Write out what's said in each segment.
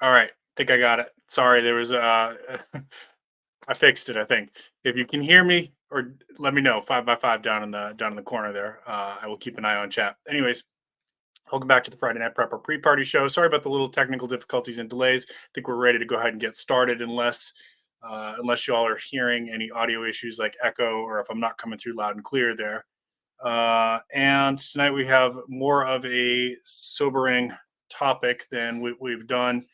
All right. Think I got it. Sorry, there was I fixed it, I think. If you can hear me or let me know, 5 by 5 down in the corner there. I will keep an eye on chat. Anyways, welcome back to the Friday Night Prepper pre-party show. Sorry about the little technical difficulties and delays. I think we're ready to go ahead and get started unless you all are hearing any audio issues like echo or if I'm not coming through loud and clear there. And tonight we have more of a sobering topic than we've done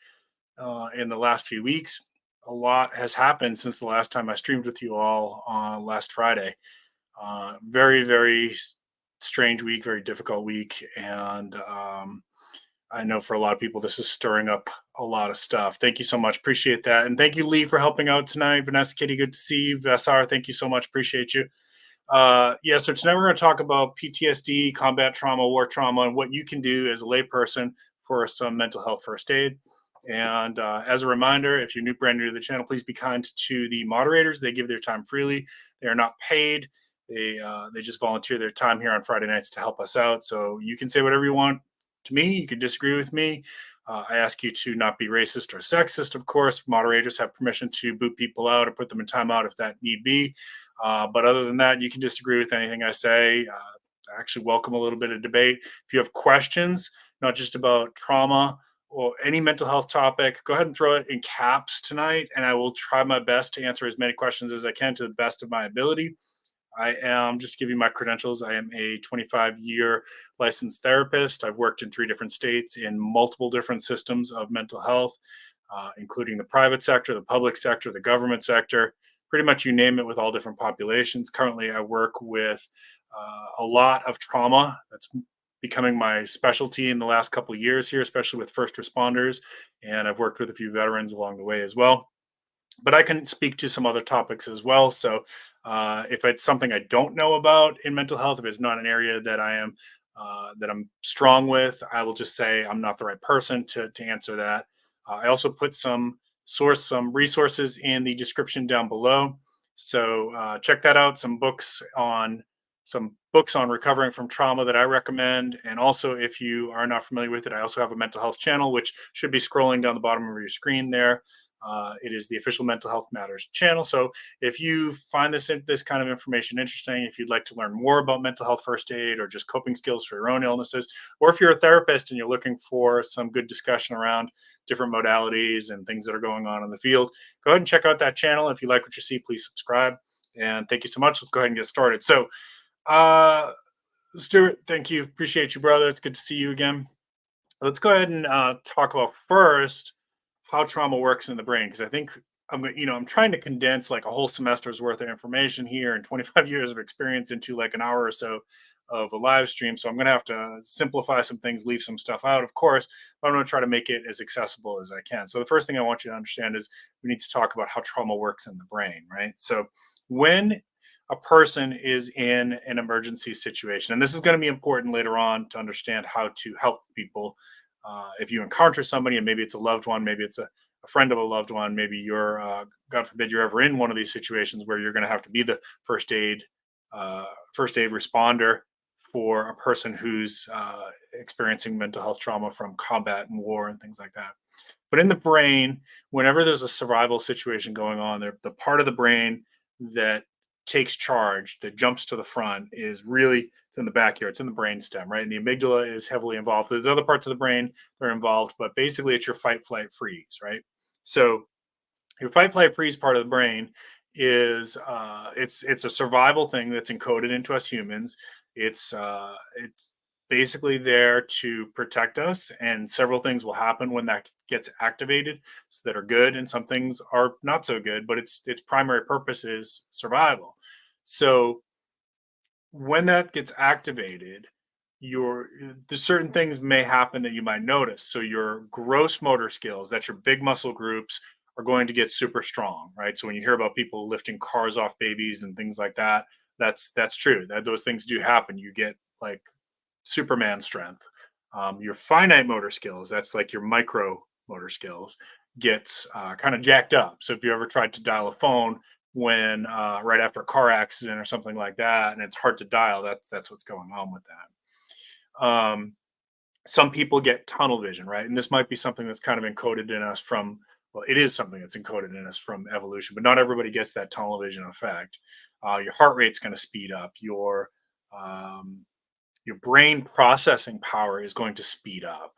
in the last few weeks. A lot has happened since the last time I streamed with you all on last Friday. Very strange week, very difficult week. And I know for a lot of people, this is stirring up a lot of stuff. Thank you so much. Appreciate that. And thank you, Lee, for helping out tonight. Vanessa Kitty, good to see you. Vasar, thank you so much. Appreciate you. Yeah, so tonight we're going to talk about PTSD, combat trauma, war trauma, and what you can do as a layperson for some mental health first aid. And as a reminder, if you're brand new to the channel, please be kind to the moderators. They give their time freely. They are not paid. They just volunteer their time here on Friday nights to help us out. So you can say whatever you want to me. You can disagree with me. I ask you to not be racist or sexist, of course. Moderators have permission to boot people out or put them in timeout if that need be. But other than that, you can disagree with anything I say. I actually welcome a little bit of debate. If you have questions, not just about trauma or any mental health topic, go ahead and throw it in caps tonight, and I will try my best to answer as many questions as I can to the best of my ability. I am just to give you my credentials. I am a 25-year licensed therapist. I've worked in 3 different states in multiple different systems of mental health, including the private sector, the public sector, the government sector, pretty much you name it with all different populations. Currently, I work with a lot of trauma. That's becoming my specialty in the last couple of years here, especially with first responders. And I've worked with a few veterans along the way as well. But I can speak to some other topics as well. So if it's something I don't know about in mental health, if it's not an area that I'm strong with, I will just say I'm not the right person to answer that. I also put some resources in the description down below. So check that out. Some books on recovering from trauma that I recommend. And also, if you are not familiar with it, I also have a mental health channel, which should be scrolling down the bottom of your screen there. It is the official Mental Health Matters channel. So if you find this kind of information interesting, if you'd like to learn more about mental health first aid or just coping skills for your own illnesses, or if you're a therapist and you're looking for some good discussion around different modalities and things that are going on in the field, go ahead and check out that channel. If you like what you see, please subscribe. And thank you so much. Let's go ahead and get started. So, uh, Stuart, thank you. Appreciate you, brother. It's good to see you again. Let's go ahead and talk about first how trauma works in the brain because I think I'm trying to condense like a whole semester's worth of information here and 25 years of experience into like an hour or so of a live stream. So I'm going to have to simplify some things, leave some stuff out, of course, but I'm going to try to make it as accessible as I can. So the first thing I want you to understand is we need to talk about how trauma works in the brain, right? So when a person is in an emergency situation, and this is going to be important later on to understand how to help people if you encounter somebody and maybe it's a loved one, maybe it's a friend of a loved one, maybe you're, God forbid, you're ever in one of these situations where you're going to have to be the uh, first aid responder for a person who's experiencing mental health trauma from combat and war and things like that. But in the brain, whenever there's a survival situation going on, the part of the brain that takes charge, that jumps to the front, is really it's in the back here. It's in the brain stem, right? And the amygdala is heavily involved. There's other parts of the brain that are involved, but basically it's your fight, flight, freeze, right? So your fight, flight, freeze part of the brain is it's a survival thing that's encoded into us humans. It's basically there to protect us, and several things will happen when that gets activated that are good, and some things are not so good. But its primary purpose is survival. So when that gets activated, your the certain things may happen that you might notice. So your gross motor skills, that's your big muscle groups, are going to get super strong, right? So when you hear about people lifting cars off babies and things like that, that's true. That those things do happen. You get like Superman strength. Your finite motor skills, that's like your micro motor skills, gets kind of jacked up. So if you ever tried to dial a phone when right after a car accident or something like that, and it's hard to dial, that's what's going on with that. Some people get tunnel vision, right? And this might be something that's kind of encoded in us from, well, it is something that's encoded in us from evolution, but not everybody gets that tunnel vision effect. Your heart rate's going to speed up. Um, your brain processing power is going to speed up,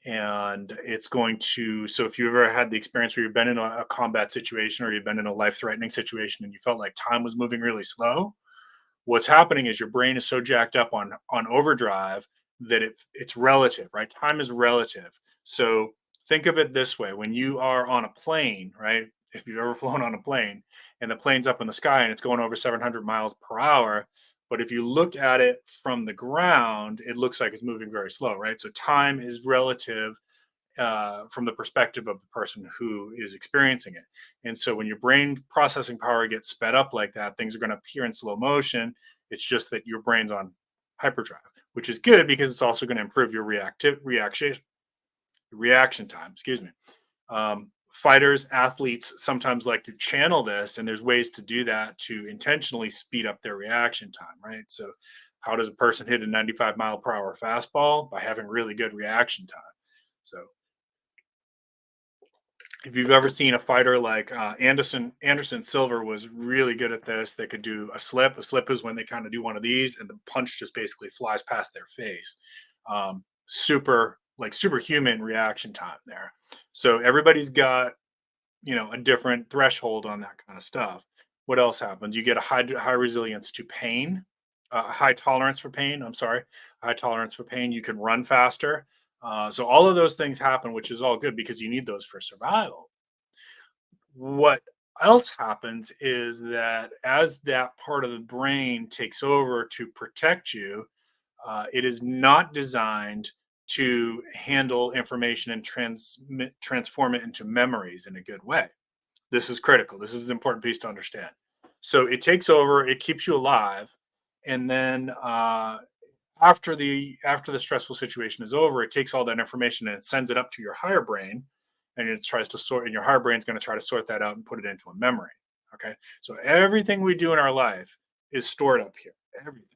and it's going to, so if you've ever had the experience where you've been in a combat situation or you've been in a life-threatening situation and you felt like time was moving really slow, what's happening is your brain is so jacked up on overdrive that it's relative, right? Time is relative. So think of it this way: when you are on a plane, right? If you've ever flown on a plane and the plane's up in the sky and it's going over 700 miles per hour, but if you look at it from the ground, it looks like it's moving very slow, right? So time is relative from the perspective of the person who is experiencing it. And so when your brain processing power gets sped up like that, things are going to appear in slow motion. It's just that your brain's on hyperdrive, which is good because it's also going to improve your reaction time. Excuse me. Fighters, athletes sometimes like to channel this, and there's ways to do that to intentionally speed up their reaction time, right? So, how does a person hit a 95-mile-per-hour fastball? By having really good reaction time. So, if you've ever seen a fighter like Anderson Silver was really good at this. They could do a slip. A slip is when they kind of do one of these, and the punch just basically flies past their face. Superhuman reaction time there. So everybody's got a different threshold on that kind of stuff. What else happens? You get a high resilience to pain, high tolerance for pain. I'm sorry, high tolerance for pain. You can run faster. So all of those things happen, which is all good because you need those for survival. What else happens is that as that part of the brain takes over to protect you, it is not designed to handle information and transform it into memories in a good way. This is critical. This is an important piece to understand. So it takes over, it keeps you alive, and then after the stressful situation is over, it takes all that information and it sends it up to your higher brain, and it tries to sort. And your higher brain's going to try to sort that out and put it into a memory. Okay, so everything we do in our life is stored up here. Everything,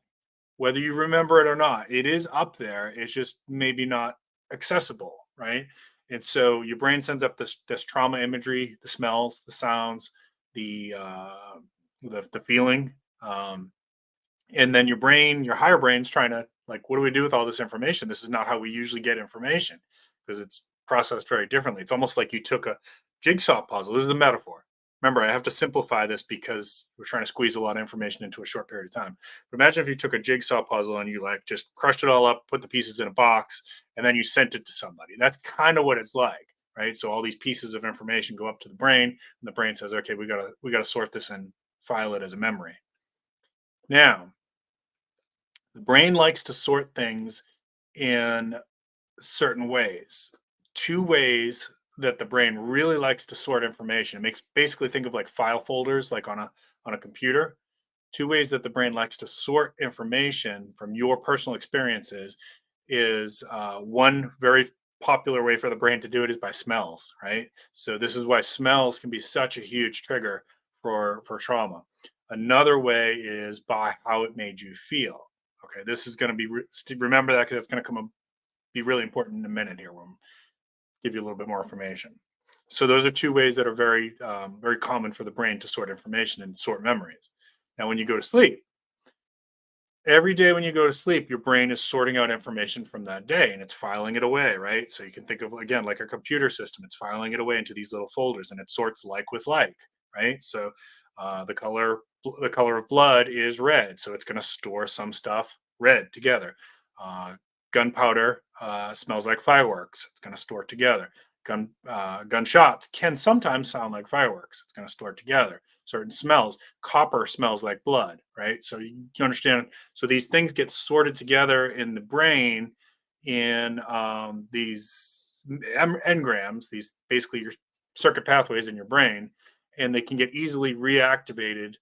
whether you remember it or not, it is up there. It's just maybe not accessible, right? And so your brain sends up this trauma imagery, the smells, the sounds, the the feeling, um, and then your higher brain's trying to, like, what do we do with all this information? This is not how we usually get information because it's processed very differently. It's almost like you took a jigsaw puzzle. This is a metaphor. Remember, I have to simplify this because we're trying to squeeze a lot of information into a short period of time. But imagine if you took a jigsaw puzzle and you like just crushed it all up, put the pieces in a box, and then you sent it to somebody. That's kind of what it's like, right? So all these pieces of information go up to the brain, and the brain says, "Okay, we gotta sort this and file it as a memory." Now, the brain likes to sort things in certain ways. Two ways that the brain really likes to sort information. It makes, basically, think of like file folders, like on a computer. Two ways that the brain likes to sort information from your personal experiences is one very popular way for the brain to do it is by smells, right? So this is why smells can be such a huge trigger for trauma. Another way is by how it made you feel. Okay, this is going to be remember that because it's going to be really important in a minute here. We'll give you a little bit more information. So those are two ways that are very common for the brain to sort information and sort memories. Now, when you go to sleep, every day when you go to sleep, your brain is sorting out information from that day and it's filing it away, right? So you can think of, again, like a computer system. It's filing it away into these little folders and it sorts like with like, right? So the color of blood is red, so it's going to store some stuff red together. Uh, Gunpowder smells like fireworks. It's going to store it together. Gunshots can sometimes sound like fireworks. It's going to store it together. Certain smells. Copper smells like blood, right? So you understand. So these things get sorted together in the brain in these engrams. These basically your circuit pathways in your brain, and they can get easily reactivated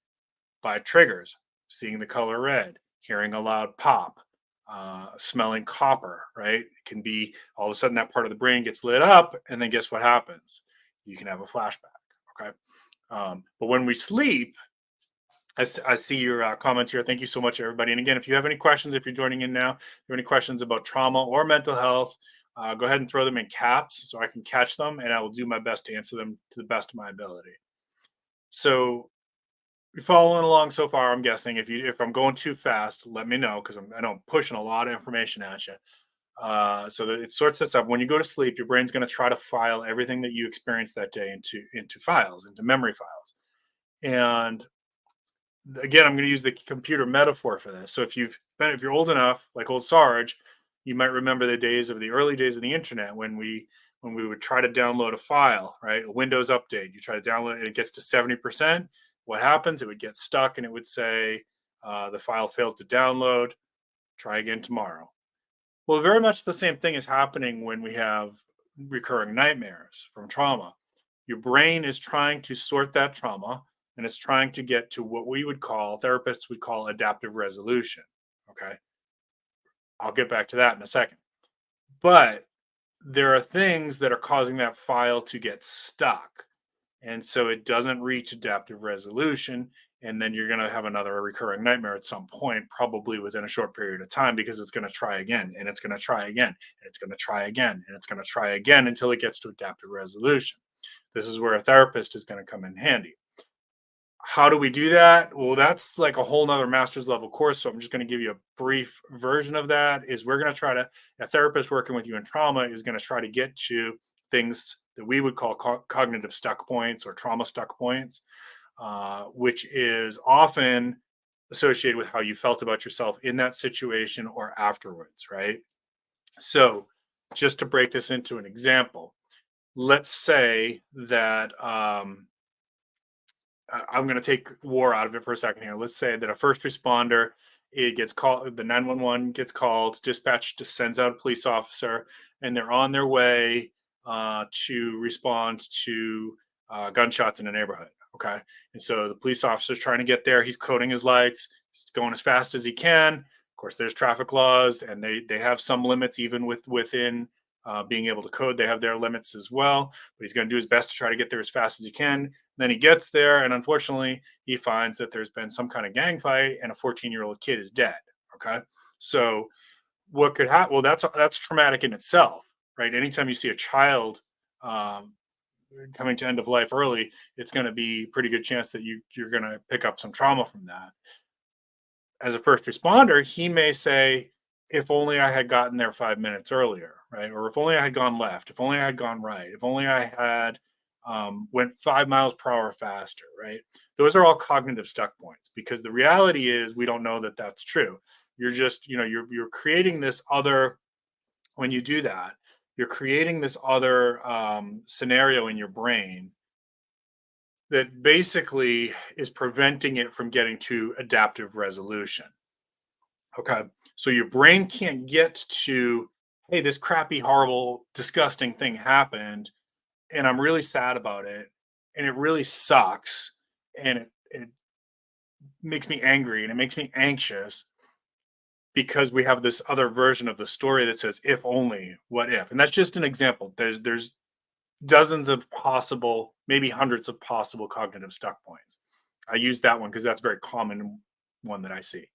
by triggers: seeing the color red, hearing a loud pop, smelling copper, right? It can be all of a sudden that part of the brain gets lit up, and then guess what happens? You can have a flashback, okay? But when we sleep, I see your comments here. Thank you so much, everybody. And again, if you have any questions, if you're joining in now, if you have any questions about trauma or mental health, go ahead and throw them in caps so I can catch them, and I will do my best to answer them to the best of my ability. So, you're following along so far, I'm guessing. If I'm going too fast, let me know because I know I'm pushing a lot of information at you. So that it sorts this up. When you go to sleep, your brain's going to try to file everything that you experienced that day into files, into memory files. And again, I'm going to use the computer metaphor for this. So if you're old enough, like old Sarge, you might remember the early days of the internet when we would try to download a file, right? A Windows update. You try to download it, and it gets to 70%. What happens? It would get stuck, and it would say the file failed to download. Try again tomorrow. Well, very much the same thing is happening when we have recurring nightmares from trauma. Your brain is trying to sort that trauma, and it's trying to get to what therapists would call adaptive resolution. Okay. I'll get back to that in a second. But there are things that are causing that file to get stuck. And so it doesn't reach adaptive resolution. And then you're going to have another recurring nightmare at some point, probably within a short period of time, because it's going to try again, and it's going to try again, and it's going to try again, and it's going to try again until it gets to adaptive resolution. This is where a therapist is going to come in handy. How do we do that? Well, that's like a whole nother master's level course. So I'm just going to give you a brief version of that. Is we're going to try to, a therapist working with you in trauma is going to try to get to things that we would call cognitive stuck points or trauma stuck points, which is often associated with how you felt about yourself in that situation or afterwards, right? So just to break this into an example, let's say that I'm going to take war out of it for a second here. Let's say that a first responder, it gets called, the 911 gets called, dispatch just sends out a police officer, and they're on their way to respond to gunshots in a neighborhood. Okay. And so the police officer's trying to get there. He's coding his lights, he's going as fast as he can. Of course, there's traffic laws, and they have some limits, even within being able to code. They have their limits as well, but he's going to do his best to try to get there as fast as he can. Then he gets there, and unfortunately, he finds that there's been some kind of gang fight, and a 14-year-old kid is dead. Okay, so what could happen? Well, that's traumatic in itself, right? Anytime you see a child um, coming to end of life early, it's going to be pretty good chance that you're going to pick up some trauma from that. As a first responder, he may say, if only I had gotten there 5 minutes earlier, right? Or if only I had gone left, if only I had gone right, if only I had went 5 miles per hour faster, right? Those are all cognitive stuck points because the reality is we don't know that that's true. You're just, you're creating this other, when you do that, you're creating this other scenario in your brain that basically is preventing it from getting to adaptive resolution. Okay. So your brain can't get to, hey, this crappy, horrible, disgusting thing happened, and I'm really sad about it, and it really sucks, and it makes me angry and it makes me anxious because we have this other version of the story that says, if only, what if? And that's just an example. There's dozens of possible, maybe hundreds of possible cognitive stuck points. I use that one because that's a very common one that I see.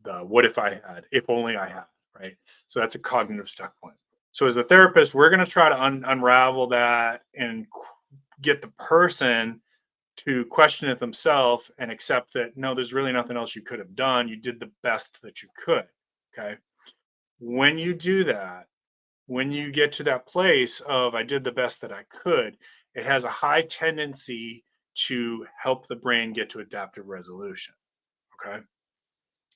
The what if I had, if only I had, right? So that's a cognitive stuck point. So as a therapist, we're going to try to unravel that and get the person to question it themselves and accept that no, there's really nothing else you could have done. You did the best that you could. Okay. When you do that, when you get to that place of I did the best that I could, it has a high tendency to help the brain get to adaptive resolution. Okay.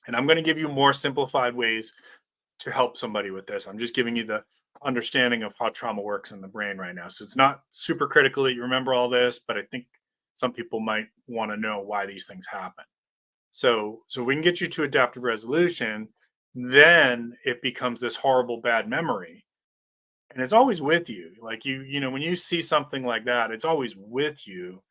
And I'm going to give you more simplified ways to help somebody with this. I'm just giving you the understanding of how trauma works in the brain right now. So it's not super critical that you remember all this, but I think some people might want to know why these things happen. So we can get you to adaptive resolution, then it becomes this horrible bad memory. And it's always with you. Like when you see something like that, it's always with you.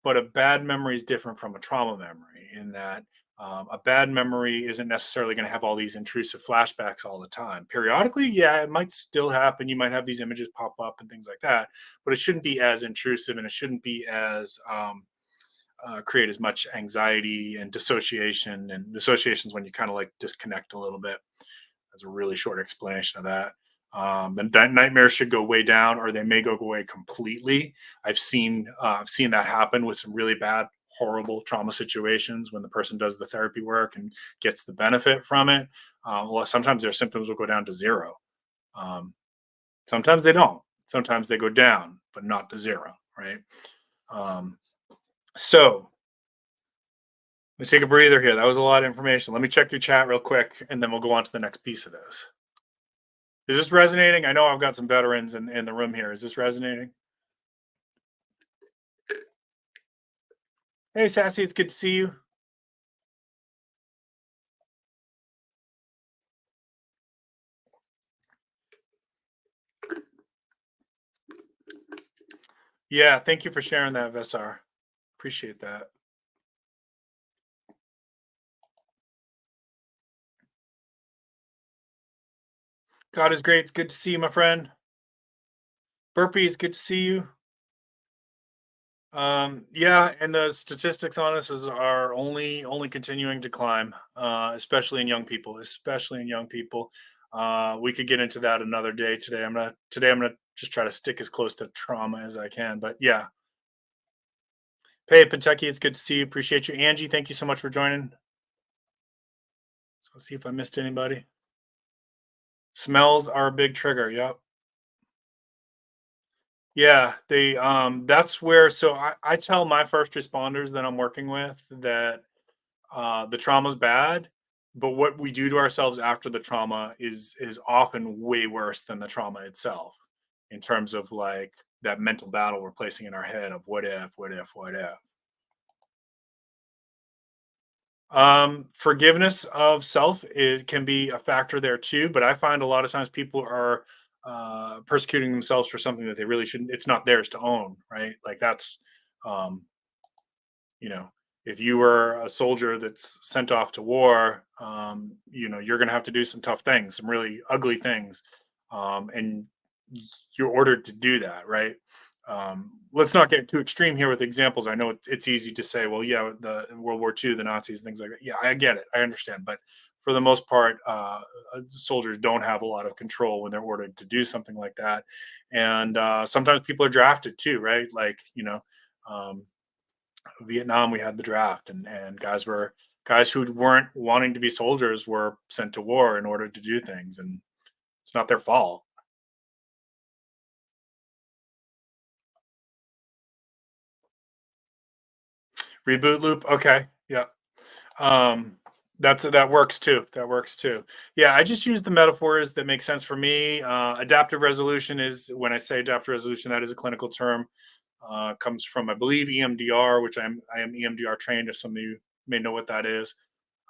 But a bad memory is different from a trauma memory in that a bad memory isn't necessarily going to have all these intrusive flashbacks all the time. Periodically, yeah, it might still happen. You might have these images pop up and things like that, but it shouldn't be as intrusive and it shouldn't be as create as much anxiety and dissociation. And dissociation is when you kind of like disconnect a little bit. That's a really short explanation of that. The nightmares should go way down, or they may go away completely. I've seen that happen with some really bad, horrible trauma situations when the person does the therapy work and gets the benefit from it. Well, sometimes their symptoms will go down to zero. Um, Sometimes they don't. Sometimes they go down, but not to zero, right? Um, so let me take a breather here. That was a lot of information. Let me check your chat real quick, and then we'll go on to the next piece of this. Is this resonating? I know I've got some veterans in the room here. Is this resonating? Hey, Sassy, it's good to see you. Yeah, thank you for sharing that, Vesar. Appreciate that. God is great. It's good to see you, my friend. Burpee, it's good to see you. Yeah, and the statistics on this are only continuing to climb, especially in young people, especially in young people. We could get into that another day today. I'm gonna just try to stick as close to trauma as I can. But yeah, hey, Kentucky, it's good to see you. Appreciate you, Angie. Thank you so much for joining. So let's see if I missed anybody. Smells are a big trigger. Yep. Yeah, they that's where so I tell my first responders that I'm working with that the trauma's bad, but what we do to ourselves after the trauma is often way worse than the trauma itself in terms of like that mental battle we're placing in our head of what if, what if, what if. Forgiveness of self, it can be a factor there too, but I find a lot of times people are persecuting themselves for something that they really shouldn't. It's not theirs to own, right? Like that's um, you know, if you were a soldier that's sent off to war, you're going to have to do some tough things, some really ugly things, and you're ordered to do that, right? Let's not get too extreme here with examples. I know it's easy to say, well, yeah, the in World War II, the Nazis, things like that. Yeah, I get it, I understand, but for the most part, soldiers don't have a lot of control when they're ordered to do something like that, and sometimes people are drafted too, right? Like Um, Vietnam, we had the draft, and guys who weren't wanting to be soldiers were sent to war in order to do things, and it's not their fault. Reboot loop, okay, yeah. Um, that works too. That works too. Yeah, I just use the metaphors that make sense for me. Adaptive resolution is when I say adaptive resolution, that is a clinical term. Comes from I believe EMDR, which I am EMDR trained. If some of you may know what that is.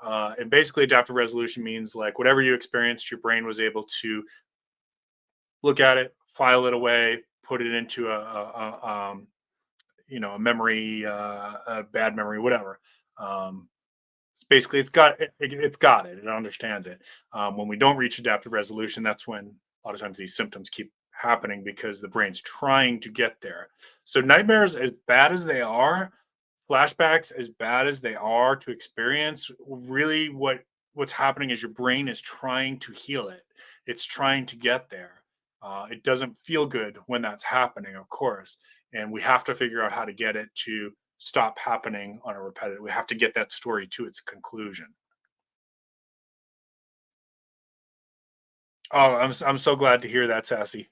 And basically, adaptive resolution means like whatever you experienced, your brain was able to look at it, file it away, put it into a memory, a bad memory, whatever. It's basically it's got it. It understands it. When we don't reach adaptive resolution, that's when a lot of times these symptoms keep happening because the brain's trying to get there. So nightmares, as bad as they are, flashbacks as bad as they are to experience, really what's happening is your brain is trying to heal it. It's trying to get there. It doesn't feel good when that's happening, of course, and we have to figure out how to get it to stop happening on a repetitive. We have to get that story to its conclusion. Oh, I'm so glad to hear that, Sassy.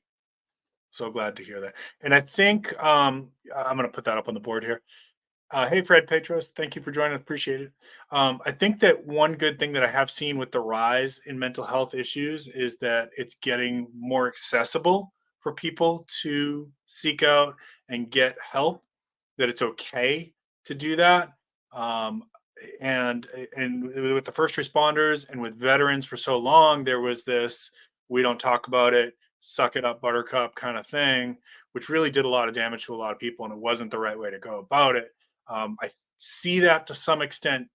So glad to hear that. And I think I'm going to put that up on the board here. Hey, Fred Petros, thank you for joining. Appreciate it. I think that one good thing that I have seen with the rise in mental health issues is that it's getting more accessible for people to seek out and get help. That it's okay to do that. Um, and with the first responders and with veterans for so long, there was this "we don't talk about it, suck it up, Buttercup" kind of thing, which really did a lot of damage to a lot of people, and it wasn't the right way to go about it. I see that to some extent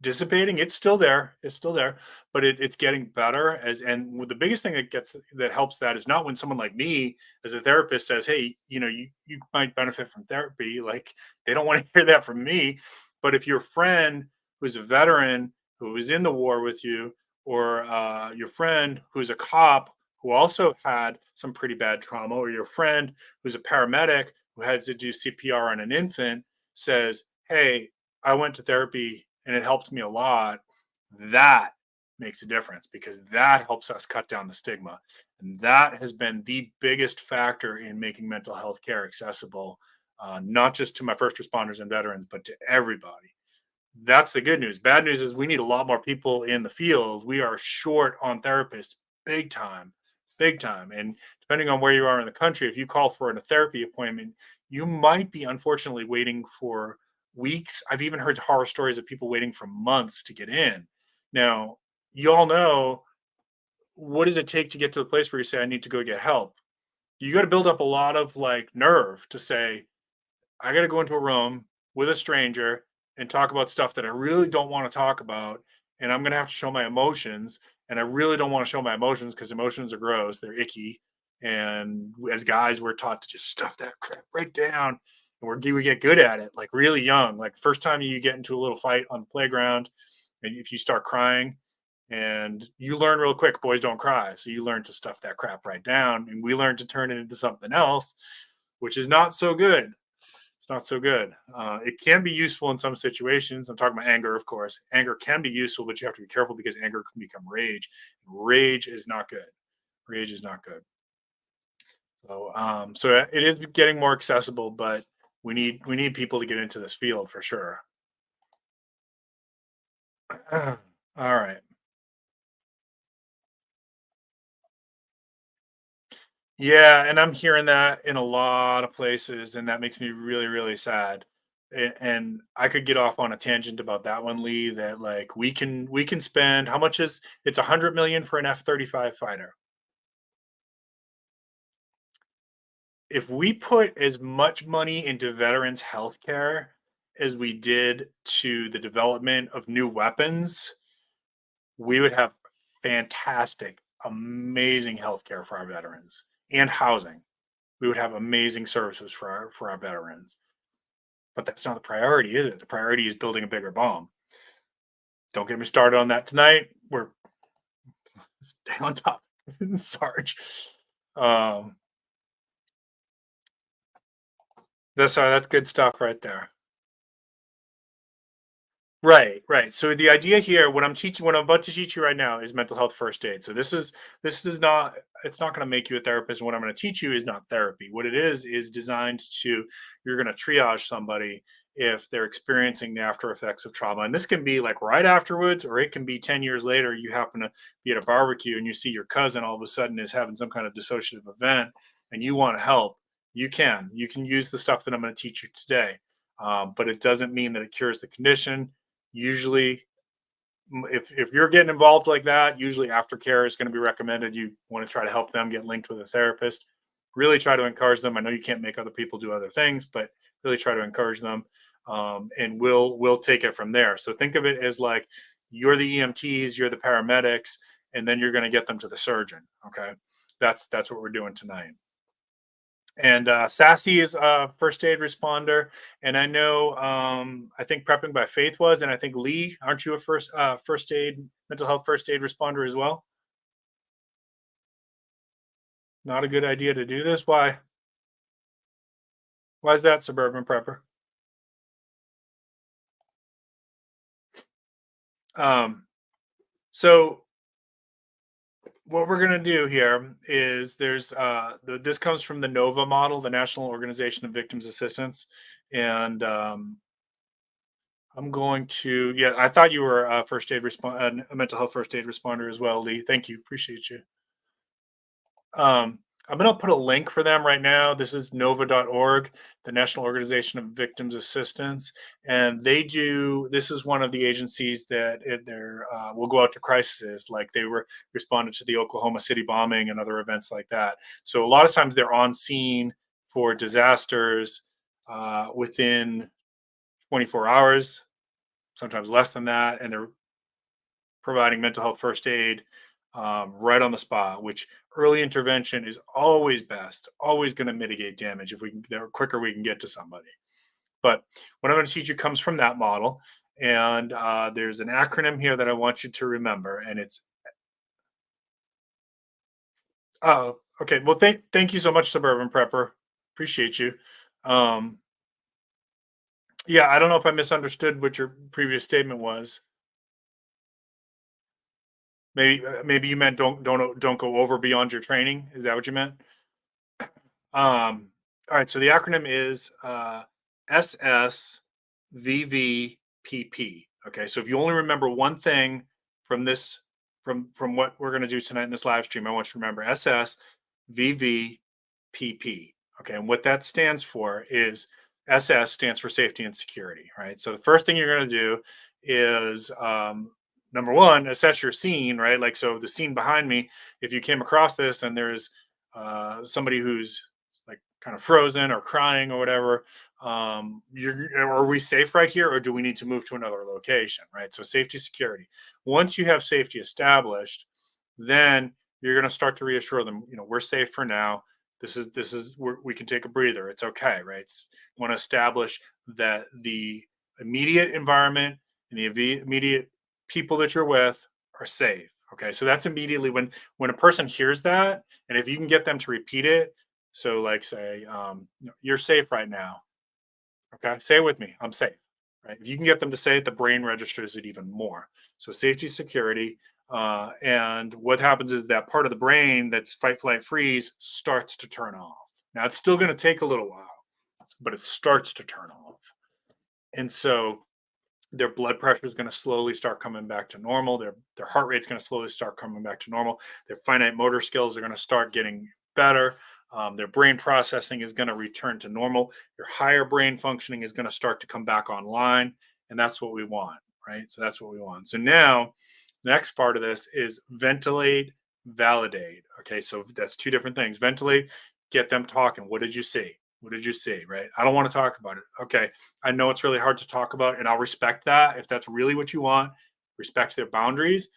dissipating. It's still there. It's still there, but it's getting better. The biggest thing that helps that is not when someone like me as a therapist says, "Hey, you might benefit from therapy." Like they don't want to hear that from me. But if your friend who's a veteran who was in the war with you, or your friend who's a cop who also had some pretty bad trauma, or your friend who's a paramedic who had to do CPR on an infant says, "Hey, I went to therapy and it helped me a lot," that makes a difference because that helps us cut down the stigma. And that has been the biggest factor in making mental health care accessible, not just to my first responders and veterans, but to everybody. That's the good news. Bad news is we need a lot more people in the field. We are short on therapists, big time, big time. And depending on where you are in the country, if you call for a therapy appointment, you might be unfortunately waiting for weeks. I've even heard horror stories of people waiting for months to get in. Now, you all know, what does it take to get to the place where you say, I need to go get help? You got to build up a lot of like nerve to say, I got to go into a room with a stranger and talk about stuff that I really don't want to talk about. And I'm going to have to show my emotions. And I really don't want to show my emotions because emotions are gross. They're icky. And as guys, we're taught to just stuff that crap right down. And we get good at it, like really young. Like first time you get into a little fight on the playground, and if you start crying, and you learn real quick, boys don't cry. So you learn to stuff that crap right down. And we learn to turn it into something else, which is not so good. It's not so good. It can be useful in some situations. I'm talking about anger, of course. Anger can be useful, but you have to be careful because anger can become rage. Rage is not good. Rage is not good. So it is getting more accessible, but we need people to get into this field for sure. All right. Yeah, and I'm hearing that in a lot of places, and that makes me really, really sad. And I could get off on a tangent about that one, Lee. That like we can spend how much is it's 100 million for an F-35 fighter. If we put as much money into veterans healthcare as we did to the development of new weapons, we would have fantastic, amazing healthcare for our veterans and housing. We would have amazing services for our veterans. But that's not the priority, is it? The priority is building a bigger bomb. Don't get me started on that tonight. We're stay on top, Sarge. Um, that's good stuff right there. Right, right. So the idea here, what I'm about to teach you right now, is mental health first aid. So this is not it's not going to make you a therapist. What I'm going to teach you is not therapy. What it is designed to you're going to triage somebody if they're experiencing the after effects of trauma. And this can be like right afterwards, or it can be 10 years later. You happen to be at a barbecue and you see your cousin all of a sudden is having some kind of dissociative event, and you want to help. You can use the stuff that I'm going to teach you today. But it doesn't mean that it cures the condition. Usually, if you're getting involved like that, usually aftercare is going to be recommended. You want to try to help them get linked with a therapist. Really try to encourage them. I know you can't make other people do other things, but really try to encourage them, and we'll take it from there. So think of it as like you're the EMTs, you're the paramedics, and then you're going to get them to the surgeon. Okay, that's what we're doing tonight. And Sassy is a first aid responder, and I know I think Prepping by Faith was, and I think Lee, aren't you a first aid mental health first aid responder as well? Not a good idea to do this. Why? Why is that, Suburban Prepper? Um, so what we're gonna do here is this comes from the NOVA model, the National Organization of Victims Assistance, and I'm going to, yeah, I thought you were a a mental health first aid responder as well, Lee. Thank you. Appreciate you. I'm going to put a link for them right now. This is nova.org, the National Organization of Victims Assistance. And this is one of the agencies that will go out to crises, like they were responded to the Oklahoma City bombing and other events like that. So a lot of times they're on scene for disasters within 24 hours. sometimes less than that, and they're providing mental health first aid right on the spot, which early intervention is always best, always going to mitigate damage if we can, the quicker we can get to somebody. But what I'm going to teach you comes from that model. And there's an acronym here that I want you to remember, and it's okay. Well, thank you so much, Suburban Prepper. Appreciate you. Um, yeah, I don't know if I misunderstood what your previous statement was. Maybe you meant don't go over beyond your training. Is that what you meant? All right. So the acronym is SSVVPP. Okay. So if you only remember one thing from this, from what we're going to do tonight in this live stream, I want you to remember SSVVPP. Okay. And what that stands for is SS stands for safety and security. Right. So the first thing you're going to do is number one, assess your scene. Right. Like, so the scene behind me, if you came across this and there's somebody who's like kind of frozen or crying or whatever, are we safe right here, or do we need to move to another location? Right. So safety, security. Once you have safety established, then you're going to start to reassure them, we're safe for now. This is we can take a breather. It's okay. Right. You want to establish that the immediate environment and the immediate people that you're with are safe. Okay. So that's immediately when a person hears that, and if you can get them to repeat it, so like say, you're safe right now. Okay. Say it with me. I'm safe. Right. If you can get them to say it, the brain registers it even more. So safety, security. And what happens is that part of the brain that's fight, flight, freeze starts to turn off. Now it's still going to take a little while, but it starts to turn off. And so their blood pressure is going to slowly start coming back to normal. Their heart rate is going to slowly start coming back to normal. Their finite motor skills are going to start getting better. Their brain processing is going to return to normal. Your higher brain functioning is going to start to come back online, and that's what we want, right? So that's what we want. So now, the next part of this is ventilate, validate. Okay, so that's two different things. Ventilate, get them talking. What did you see? What did you see? Right? I don't want to talk about it. Okay, I know it's really hard to talk about, and I'll respect that if that's really what you want. Respect their boundaries,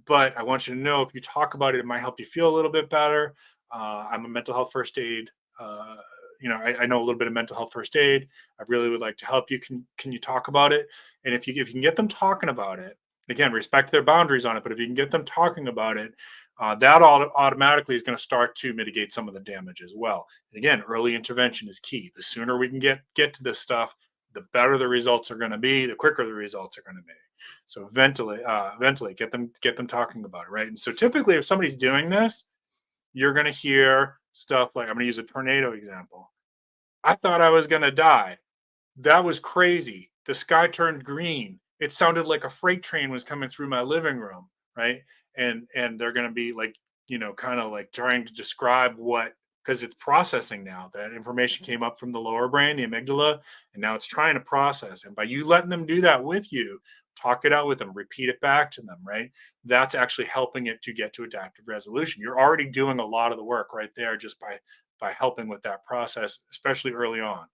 but I want you to know if you talk about it, it might help you feel a little bit better. I'm a mental health first aid. I know a little bit of mental health first aid. I really would like to help you. Can you talk about it? And if you can get them talking about it, again, respect their boundaries on it. But if you can get them talking about it, that automatically is going to start to mitigate some of the damage as well. And again, early intervention is key. The sooner we can get to this stuff, the better the results are going to be. The quicker the results are going to be. So ventilate, get them talking about it, right? And so typically, if somebody's doing this, you're going to hear stuff like, I'm going to use a tornado example. I thought I was going to die. That was crazy. The sky turned green. It sounded like a freight train was coming through my living room, right? And they're going to be like, kind of like trying to describe what, because it's processing now. That information came up from the lower brain, the amygdala, and now it's trying to process. And by you letting them do that with you, talk it out with them, repeat it back to them, right? That's actually helping it to get to adaptive resolution. You're already doing a lot of the work right there just by helping with that process, especially early on.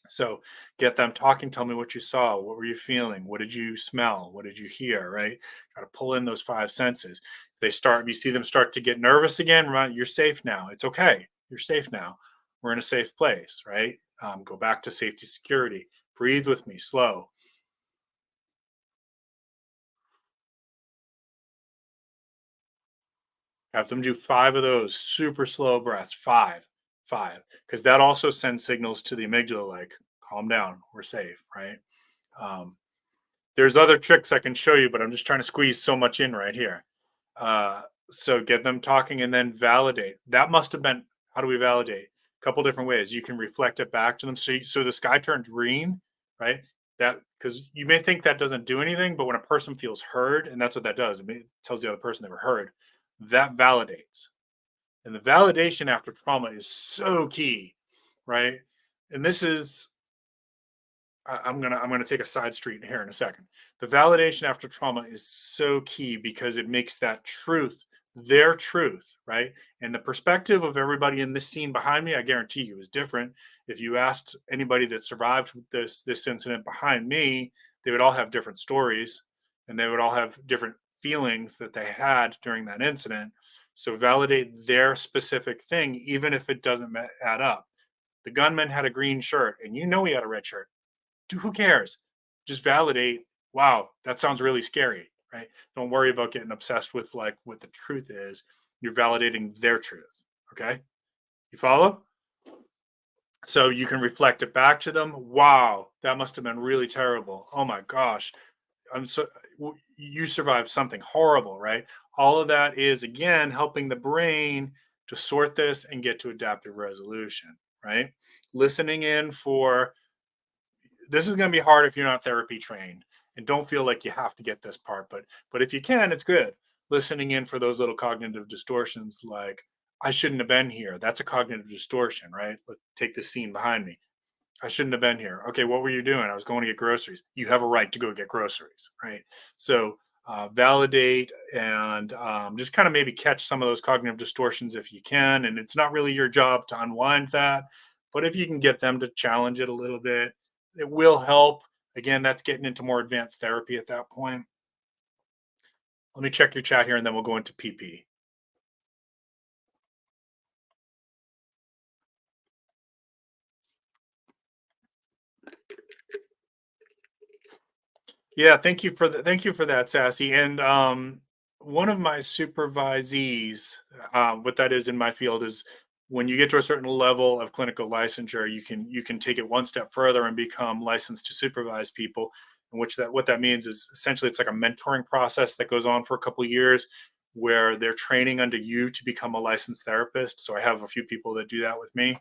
So get them talking. Tell me what you saw. What were you feeling? What did you smell? What did you hear? Right? Got to pull in those five senses. If you see them start to get nervous again, remember, you're safe now. It's okay. You're safe now. We're in a safe place, right? Go back to safety, security. Breathe with me, slow. Have them do 5 of those super slow breaths. 5, 5, because that also sends signals to the amygdala like, calm down, we're safe, right? Um, there's other tricks I can show you, but I'm just trying to squeeze so much in right here. So get them talking and then validate. That must have been, how do we validate? A couple different ways. You can reflect it back to them. So the sky turned green, right? That, because you may think that doesn't do anything, but when a person feels heard, and that's what that does, it tells the other person they were heard. That validates. And the validation after trauma is so key, right? And this is, I'm gonna take a side street here in a second. The validation after trauma is so key because it makes that truth their truth, right? And the perspective of everybody in this scene behind me, I guarantee you, is different. If you asked anybody that survived this incident behind me, they would all have different stories, and they would all have different feelings that they had during that incident. So validate their specific thing, even if it doesn't add up. The gunman had a green shirt, and he had a red shirt. Who cares? Just validate. Wow, that sounds really scary, right? Don't worry about getting obsessed with like what the truth is. You're validating their truth. Okay, you follow? So you can reflect it back to them. Wow, that must have been really terrible. Oh my gosh, you survived something horrible, right? All of that is again helping the brain to sort this and get to adaptive resolution, right? Listening in for this is going to be hard if you're not therapy trained, and don't feel like you have to get this part, but if you can, it's good. Listening in for those little cognitive distortions, like I shouldn't have been here. That's a cognitive distortion, right? Take this scene behind me. I shouldn't have been here. Okay, what were you doing? I was going to get groceries. You have a right to go get groceries, right? So validate and just kind of maybe catch some of those cognitive distortions if you can. And it's not really your job to unwind that, but if you can get them to challenge it a little bit, it will help. Again, that's getting into more advanced therapy at that point. Let me check your chat here, and then we'll go into PP. Yeah, thank you for that, Sassy. And one of my supervisees, what that is in my field is when you get to a certain level of clinical licensure, you can take it one step further and become licensed to supervise people. In which that what that means is essentially it's like a mentoring process that goes on for a couple of years, where they're training under you to become a licensed therapist. So I have a few people that do that with me.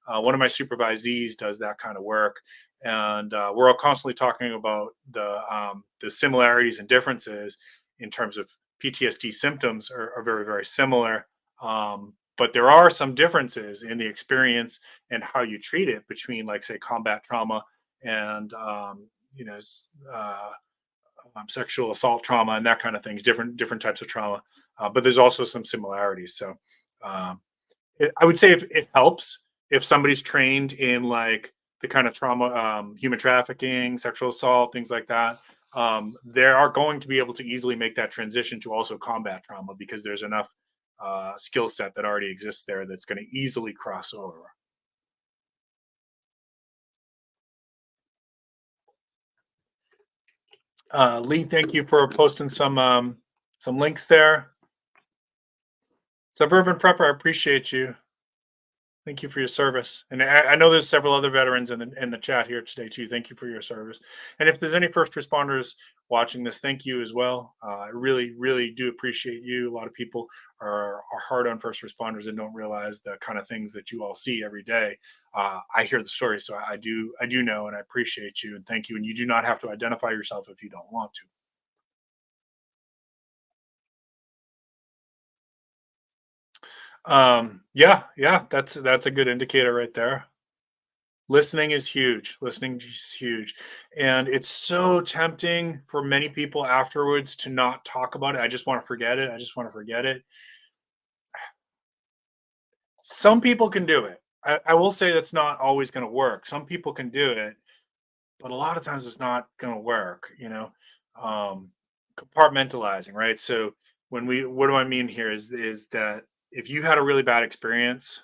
One of my supervisees does that kind of work, and we're all constantly talking about the similarities and differences in terms of PTSD symptoms are very very similar, but there are some differences in the experience and how you treat it between, like, say, combat trauma and you know sexual assault trauma and that kind of things. Different types of trauma, but there's also some similarities. So um, I would say if it helps if somebody's trained in like the kind of trauma, human trafficking, sexual assault, things like that. They are going to be able to easily make that transition to also combat trauma because there's enough skill set that already exists there that's going to easily cross over. Lee, thank you for posting some links there. Suburban Prepper, I appreciate you. Thank you for your service. And I know there's several other veterans in the chat here today too. Thank you for your service. And if there's any first responders watching this, thank you as well. I really, really do appreciate you. A lot of people are hard on first responders and don't realize the kind of things that you all see every day. I hear the stories, so I do know, and I appreciate you and thank you. And you do not have to identify yourself if you don't want to. Yeah, yeah, that's a good indicator right there. Listening is huge. Listening is huge. And it's so tempting for many people afterwards to not talk about it. I just want to forget it. I just want to forget it. Some people can do it. I will say that's not always going to work. Some people can do it, but a lot of times it's not going to work. Um, Compartmentalizing, right? So what do I mean here is that if you had a really bad experience,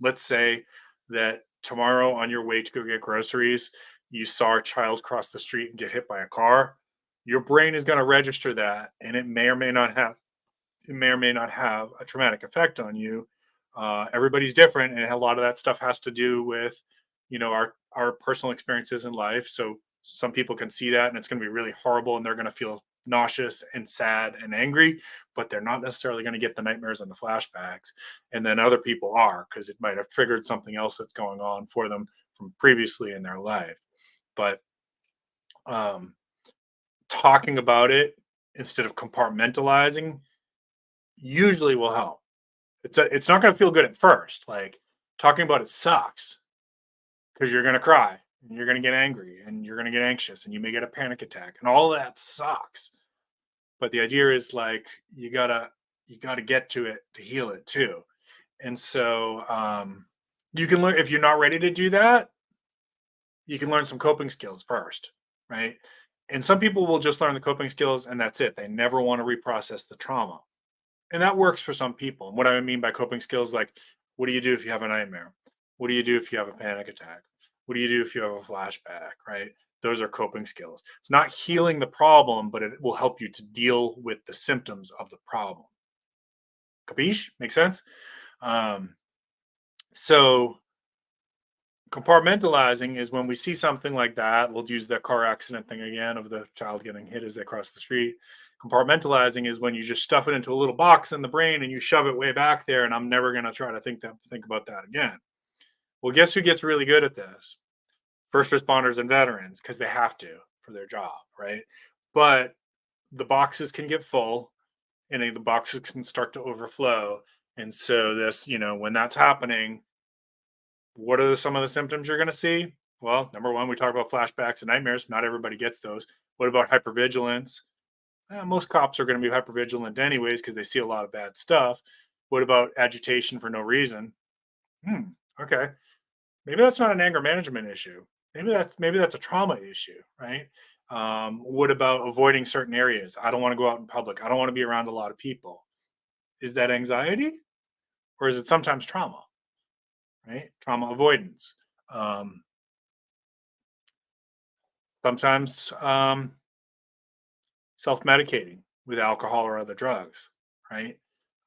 let's say that tomorrow on your way to go get groceries, you saw a child cross the street and get hit by a car, your brain is going to register that, and it may or may not have a traumatic effect on you. Everybody's different, and a lot of that stuff has to do with, our personal experiences in life. So some people can see that, and it's going to be really horrible, and they're going to feel nauseous and sad and angry, but they're not necessarily going to get the nightmares and the flashbacks. And then other people are, because it might have triggered something else that's going on for them from previously in their life. But um, talking about it instead of compartmentalizing usually will help. It's not going to feel good at first. Like, talking about it sucks because you're going to cry and you're going to get angry and you're going to get anxious and you may get a panic attack, and all of that sucks. But the idea is, like, you gotta get to it to heal it too. And so you can learn, if you're not ready to do that, you can learn some coping skills first, right? And some people will just learn the coping skills and that's it. They never want to reprocess the trauma. And that works for some people. And what I mean by coping skills, like, what do you do if you have a nightmare? What do you do if you have a panic attack? What do you do if you have a flashback, right? Those are coping skills. It's not healing the problem, but it will help you to deal with the symptoms of the problem. Capiche? Make sense? Um, so compartmentalizing is when we see something like that. We'll use the car accident thing again of the child getting hit as they cross the street. Compartmentalizing is when you just stuff it into a little box in the brain and you shove it way back there. And I'm never going to try to think about that again. Well, guess who gets really good at this? First responders and veterans, because they have to for their job, right? But the boxes can get full and the boxes can start to overflow. And so this, when that's happening, what are some of the symptoms you're going to see? Well, number one, we talk about flashbacks and nightmares. Not everybody gets those. What about hypervigilance? Most cops are going to be hypervigilant anyways because they see a lot of bad stuff. What about agitation for no reason? Okay, maybe that's not an anger management issue. Maybe that's a trauma issue, right? What about avoiding certain areas? I don't want to go out in public. I don't want to be around a lot of people. Is that anxiety, or is it sometimes trauma? Right? Trauma avoidance. Um, Sometimes self-medicating with alcohol or other drugs, right?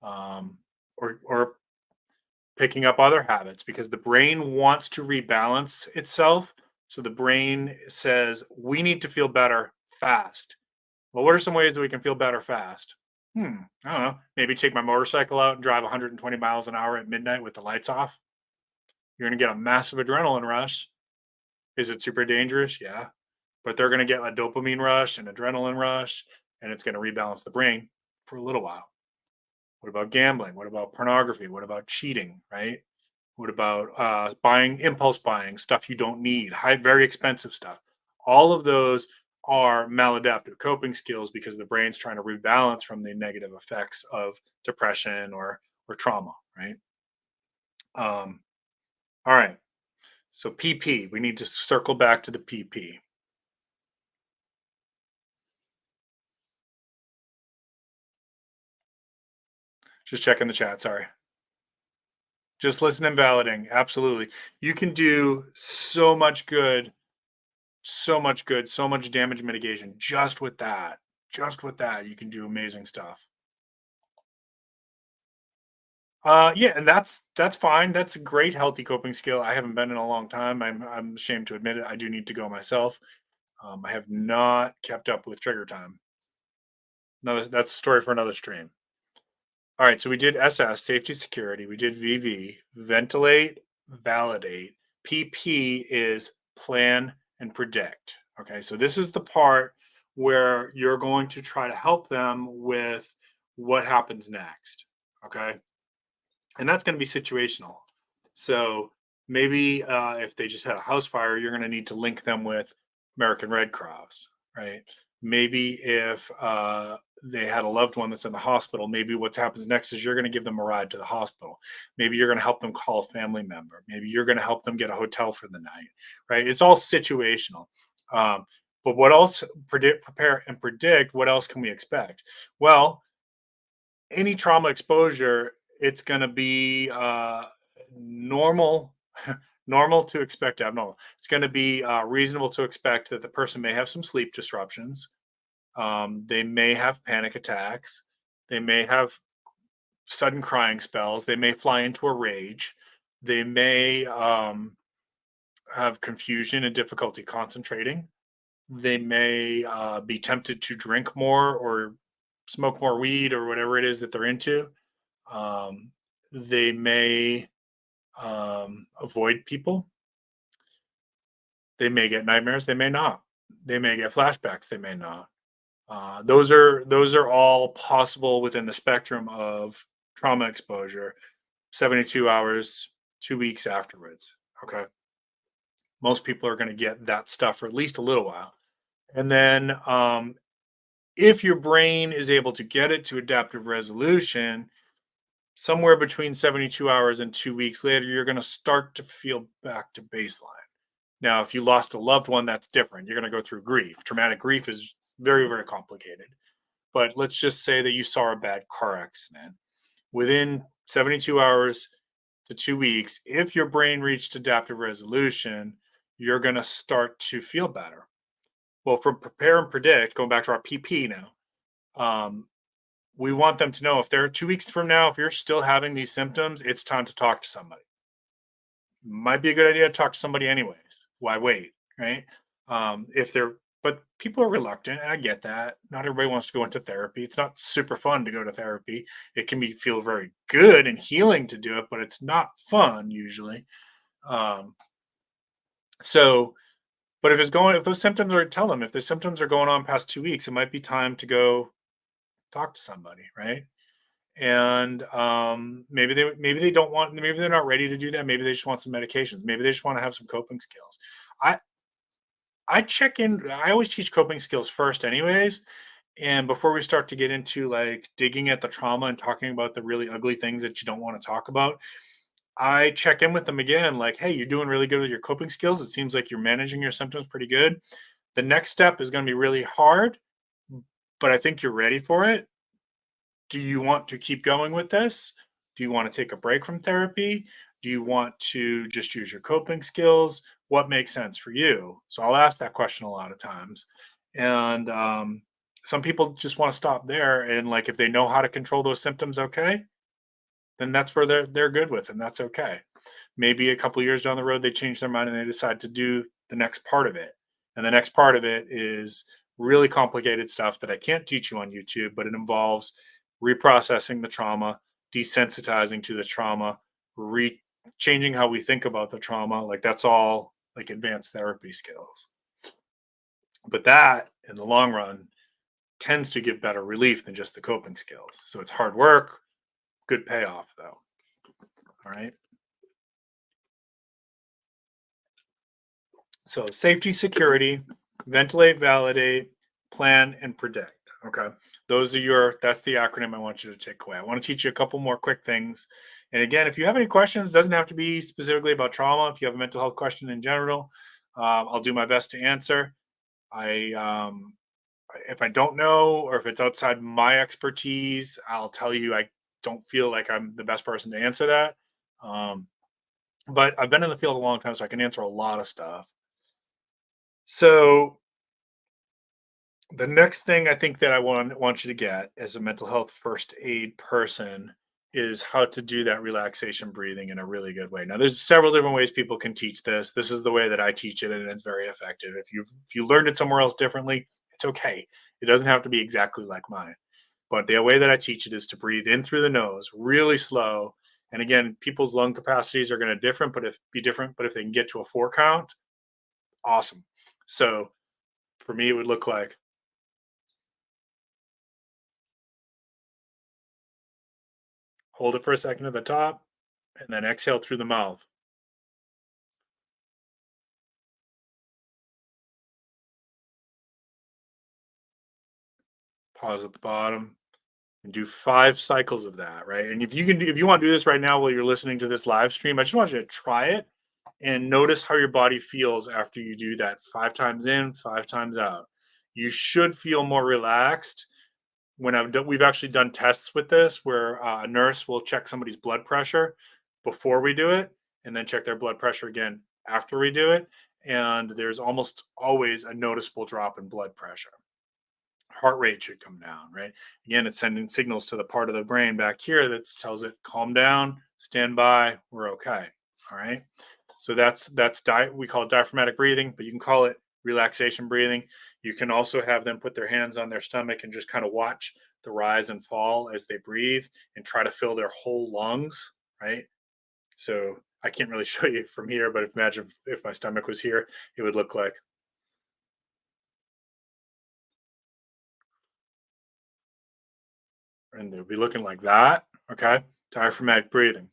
Um, or picking up other habits because the brain wants to rebalance itself. So the brain says we need to feel better fast. Well, what are some ways that we can feel better fast? I don't know. Maybe take my motorcycle out and drive 120 miles an hour at midnight with the lights off. You're going to get a massive adrenaline rush. Is it super dangerous? Yeah. But they're going to get a dopamine rush and adrenaline rush, and it's going to rebalance the brain for a little while. What about gambling? What about pornography? What about cheating, right? What about buying, impulse buying, stuff you don't need, very expensive stuff? All of those are maladaptive coping skills because the brain's trying to rebalance from the negative effects of depression or trauma, right? Um, all right. So PP, we need to circle back to the PP. Just checking the chat. Sorry. Just listen and validating. Absolutely. You can do so much good, so much good, so much damage mitigation just with that. Just with that, you can do amazing stuff. Yeah, and that's fine. That's a great healthy coping skill. I haven't been in a long time. I'm ashamed to admit it. I do need to go myself. I have not kept up with trigger time. No, that's a story for another stream. All right, so we did SS, safety security. We did VV, ventilate, validate. PP is plan and predict. Okay, so this is the part where you're going to try to help them with what happens next. Okay, and that's going to be situational. So maybe if they just had a house fire, you're going to need to link them with American Red Cross, right? Maybe if they had a loved one that's in the hospital, maybe what happens next is you're going to give them a ride to the hospital. Maybe you're going to help them call a family member. Maybe you're going to help them get a hotel for the night, right? It's all situational. Um, but what else? Prepare, and predict. What else can we expect? Well, any trauma exposure, it's going to be normal, normal to expect abnormal. It's going to be reasonable to expect that the person may have some sleep disruptions. They may have panic attacks. They may have sudden crying spells. They may fly into a rage. They may have confusion and difficulty concentrating. They may be tempted to drink more or smoke more weed or whatever it is that they're into. They may avoid people. They may get nightmares. They may not. They may get flashbacks. They may not. Those are all possible within the spectrum of trauma exposure. 72 hours, 2 weeks afterwards. Okay, most people are going to get that stuff for at least a little while, and then if your brain is able to get it to adaptive resolution, somewhere between 72 hours and 2 weeks later, you're going to start to feel back to baseline. Now, if you lost a loved one, that's different. You're going to go through grief. Traumatic grief is very, very complicated. But let's just say that you saw a bad car accident. Within 72 hours to 2 weeks, if your brain reached adaptive resolution, you're going to start to feel better. Well, from prepare and predict, going back to our PP now, um, we want them to know if they're 2 weeks from now, if you're still having these symptoms, it's time to talk to somebody. Might be a good idea to talk to somebody anyways. Why wait, right? If they're, but people are reluctant, and I get that. Not everybody wants to go into therapy. It's not super fun to go to therapy. It can be feel very good and healing to do it, but it's not fun usually. Um, so, but if those symptoms are, tell them if the symptoms are going on past 2 weeks, it might be time to go talk to somebody, right? And maybe they don't want, maybe they're not ready to do that. Maybe they just want some medications. Maybe they just want to have some coping skills. I I check in. I always teach coping skills first, anyways. And before we start to get into like digging at the trauma and talking about the really ugly things that you don't want to talk about, I check in with them again, like, hey, you're doing really good with your coping skills. It seems like you're managing your symptoms pretty good. The next step is going to be really hard, but I think you're ready for it. Do you want to keep going with this? Do you want to take a break from therapy? Do you want to just use your coping skills? What makes sense for you? So I'll ask that question a lot of times. And some people just want to stop there. And like, if they know how to control those symptoms, okay, then that's where they're good with, and that's okay. Maybe a couple of years down the road, they change their mind and they decide to do the next part of it. And the next part of it is really complicated stuff that I can't teach you on YouTube, but it involves reprocessing the trauma, desensitizing to the trauma, changing how we think about the trauma. Like that's all like advanced therapy skills. But that in the long run tends to give better relief than just the coping skills. So it's hard work, good payoff though. All right. So safety, security, ventilate, validate, plan, and predict. Okay. That's the acronym I want you to take away. I want to teach you a couple more quick things. And again, if you have any questions, doesn't have to be specifically about trauma. If you have a mental health question in general, I'll do my best to answer. I, if I don't know, or if it's outside my expertise, I'll tell you I don't feel like I'm the best person to answer that. Um, but I've been in the field a long time, so I can answer a lot of stuff. So the next thing I think that I want you to get as a mental health first aid person is how to do that relaxation breathing in a really good way. Now, there's several different ways people can teach this. This is the way that I teach it, and it's very effective. If you learned it somewhere else differently, it's okay. It doesn't have to be exactly like mine. But the way that I teach it is to breathe in through the nose, really slow. And again, people's lung capacities are going to be different, but if they can get to a 4 count, awesome. So for me, it would look like hold it for a second at the top, and then exhale through the mouth. Pause at the bottom and do 5 cycles of that, right? And if you want to do this right now while you're listening to this live stream, I just want you to try it and notice how your body feels after you do that 5 times in, 5 times out. You should feel more relaxed. We've actually done tests with this where a nurse will check somebody's blood pressure before we do it, and then check their blood pressure again after we do it. And there's almost always a noticeable drop in blood pressure. Heart rate should come down, right? Again, it's sending signals to the part of the brain back here that tells it calm down, stand by, we're okay. All right. So we call it diaphragmatic breathing, but you can call it relaxation breathing. You can also have them put their hands on their stomach and just kind of watch the rise and fall as they breathe and try to fill their whole lungs, right? So I can't really show you from here, but imagine if my stomach was here, it would look like, and it would be looking like that. Okay. Diaphragmatic breathing.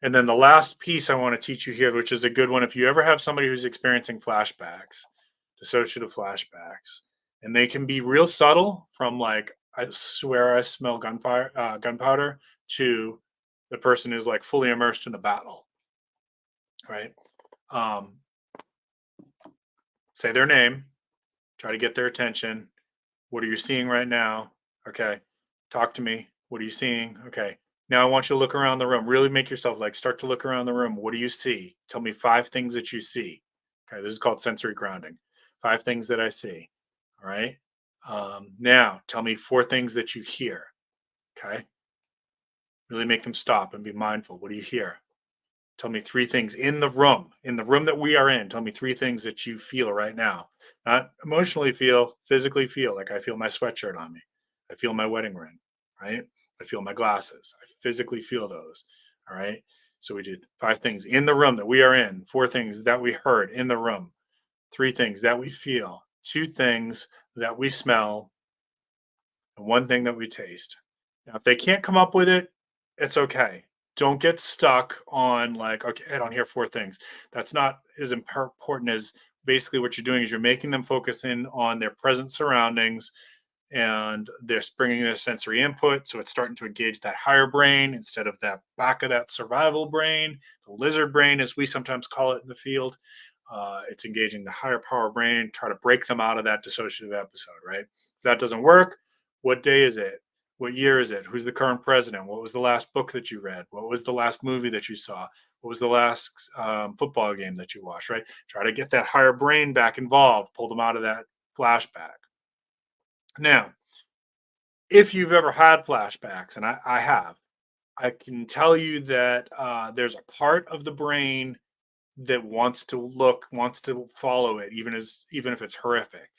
And then the last piece I want to teach you here, which is a good one, if you ever have somebody who's experiencing flashbacks, dissociative flashbacks, and they can be real subtle from like, I swear I smell gunpowder, to the person is like fully immersed in the battle, right? Um, say their name, try to get their attention. What are you seeing right now? Okay. Talk to me. What are you seeing? Okay. Now I want you to look around the room. Really make yourself like start to look around the room. What do you see? Tell me 5 things that you see. Okay. This is called sensory grounding. 5 things that I see. All right. Now tell me 4 things that you hear. Okay. Really make them stop and be mindful. What do you hear? Tell me 3 things in the room that we are in. Tell me 3 things that you feel right now. Not emotionally feel, physically feel. Like I feel my sweatshirt on me. I feel my wedding ring, right? I feel my glasses. I physically feel those. All right. So we did 5 things in the room that we are in, 4 things that we heard in the room, 3 things that we feel, 2 things that we smell, and 1 thing that we taste. Now, if they can't come up with it, it's okay. Don't get stuck on like, okay, I don't hear 4 things. That's not as important as basically what you're doing is you're making them focus in on their present surroundings and they're bringing their sensory input. So it's starting to engage that higher brain instead of that back of that survival brain, the lizard brain, as we sometimes call it in the field. It's engaging the higher power brain, try to break them out of that dissociative episode, right? If that doesn't work, what day is it? What year is it? Who's the current president? What was the last book that you read? What was the last movie that you saw? What was the last football game that you watched, right? Try to get that higher brain back involved, pull them out of that flashback. Now, if you've ever had flashbacks, and I have, I can tell you that there's a part of the brain that wants to follow it, even if it's horrific.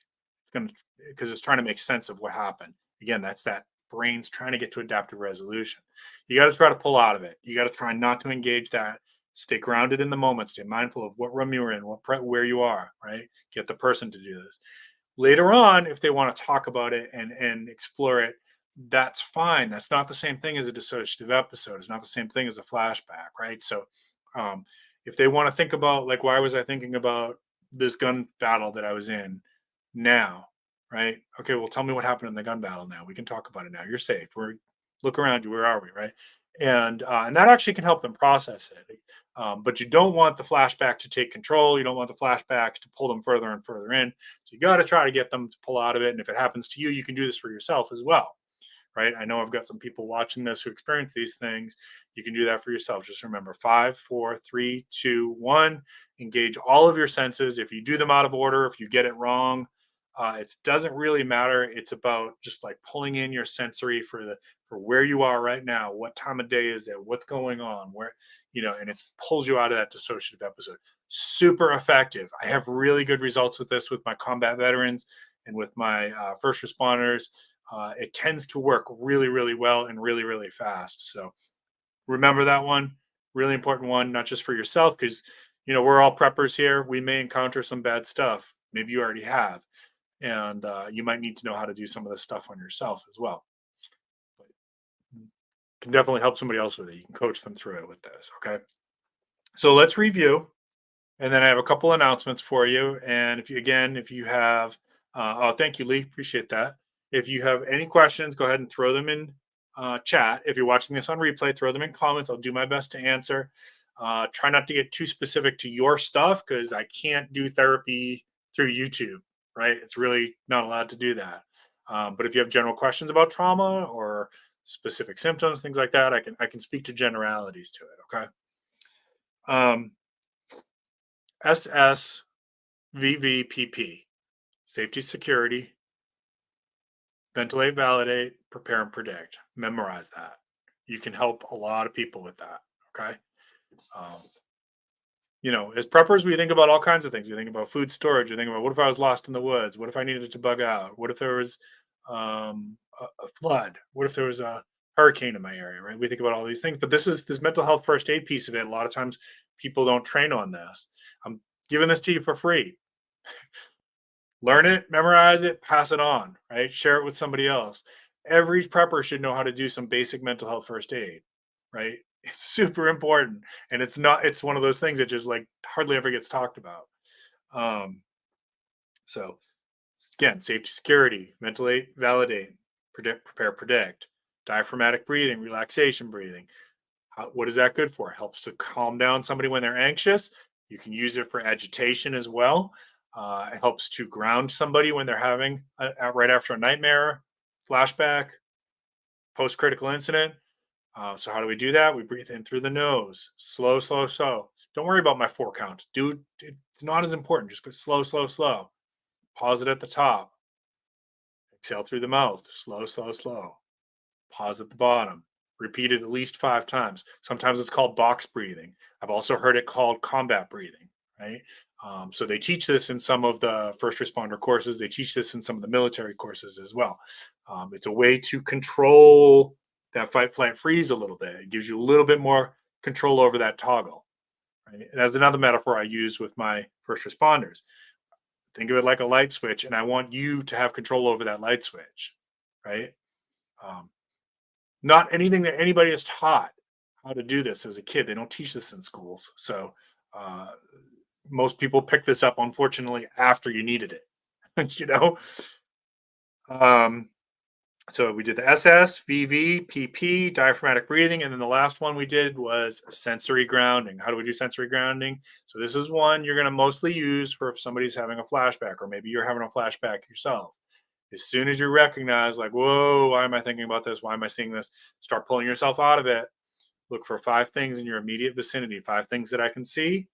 It's going to because it's trying to make sense of what happened. Again, that's that brain's trying to get to adaptive resolution. You got to try to pull out of it. You got to try not to engage that. Stay grounded in the moment. Stay mindful of what room you're in, where you are. Right. Get the person to do this. Later on, if they want to talk about it and explore it, that's fine. That's not the same thing as a dissociative episode. It's not the same thing as a flashback, right? So, um, if they want to think about like, why was I thinking about this gun battle that I was in now, right? Okay, well, tell me what happened in the gun battle now. We can talk about it now. You're safe. Look around you. Where are we, right? And that actually can help them process it. But you don't want the flashback to take control. You don't want the flashback to pull them further and further in. So you got to try to get them to pull out of it. And if it happens to you, you can do this for yourself as well, right? I know I've got some people watching this who experience these things. You can do that for yourself. Just remember 5, 4, 3, 2, 1. Engage all of your senses. If you do them out of order, if you get it wrong, it doesn't really matter. It's about just like pulling in your sensory for where you are right now. What time of day is it? What's going on? Where, and it pulls you out of that dissociative episode. Super effective. I have really good results with this with my combat veterans and with my first responders. It tends to work really, really well and really, really fast. So remember that one. Really important one, not just for yourself, because we're all preppers here. We may encounter some bad stuff. Maybe you already have, and you might need to know how to do some of this stuff on yourself as well. But can definitely help somebody else with it. You can coach them through it with this. Okay. So let's review, and then I have a couple announcements for you. And if you have, oh, thank you, Lee. Appreciate that. If you have any questions, go ahead and throw them in chat. If you're watching this on replay, throw them in comments. I'll do my best to answer. Try not to get too specific to your stuff because I can't do therapy through YouTube, right? It's really not allowed to do that. But if you have general questions about trauma or specific symptoms, things like that, I can speak to generalities to it. Okay. SSVVPP, safety, security, ventilate, validate, prepare, and predict. Memorize that. You can help a lot of people with that. Okay. As preppers, we think about all kinds of things. We think about food storage. We think about what if I was lost in the woods? What if I needed to bug out? What if there was a flood? What if there was a hurricane in my area? Right? We think about all these things. But this mental health first aid piece of it. A lot of times, people don't train on this. I'm giving this to you for free. Learn it, memorize it, pass it on. Right? Share it with somebody else. Every prepper should know how to do some basic mental health first aid. Right? It's super important, and it's one of those things that just like hardly ever gets talked about. So again, safety, security, ventilate, validate, predict, prepare, predict, diaphragmatic breathing, relaxation breathing. What is that good for? It helps to calm down somebody when they're anxious. You can use it for agitation as well. It helps to ground somebody when they're having right after a nightmare, flashback, post-critical incident. So how do we do that? We breathe in through the nose, slow, slow, slow. Don't worry about my 4 count, dude. It's not as important. Just go slow, slow, slow. Pause it at the top. Exhale through the mouth, slow, slow, slow. Pause at the bottom. Repeat it at least 5 times. Sometimes it's called box breathing. I've also heard it called combat breathing, right? So they teach this in some of the first responder courses. They teach this in some of the military courses as well. It's a way to control that fight, flight, freeze a little bit. It gives you a little bit more control over that toggle. Right? And that's another metaphor I use with my first responders. Think of it like a light switch, and I want you to have control over that light switch, right? Um, Not anything that anybody is taught how to do this as a kid. They don't teach this in schools. So uh, most people pick this up, unfortunately, after you needed it, you know? Um, so we did the SS, VV, PP, diaphragmatic breathing. And then the last one we did was sensory grounding. How do we do sensory grounding? So this is one you're going to mostly use for if somebody's having a flashback, or maybe you're having a flashback yourself. As soon as you recognize, like, whoa, why am I thinking about this? Why am I seeing this? Start pulling yourself out of it. Look for 5 things in your immediate vicinity, 5 things that I can see,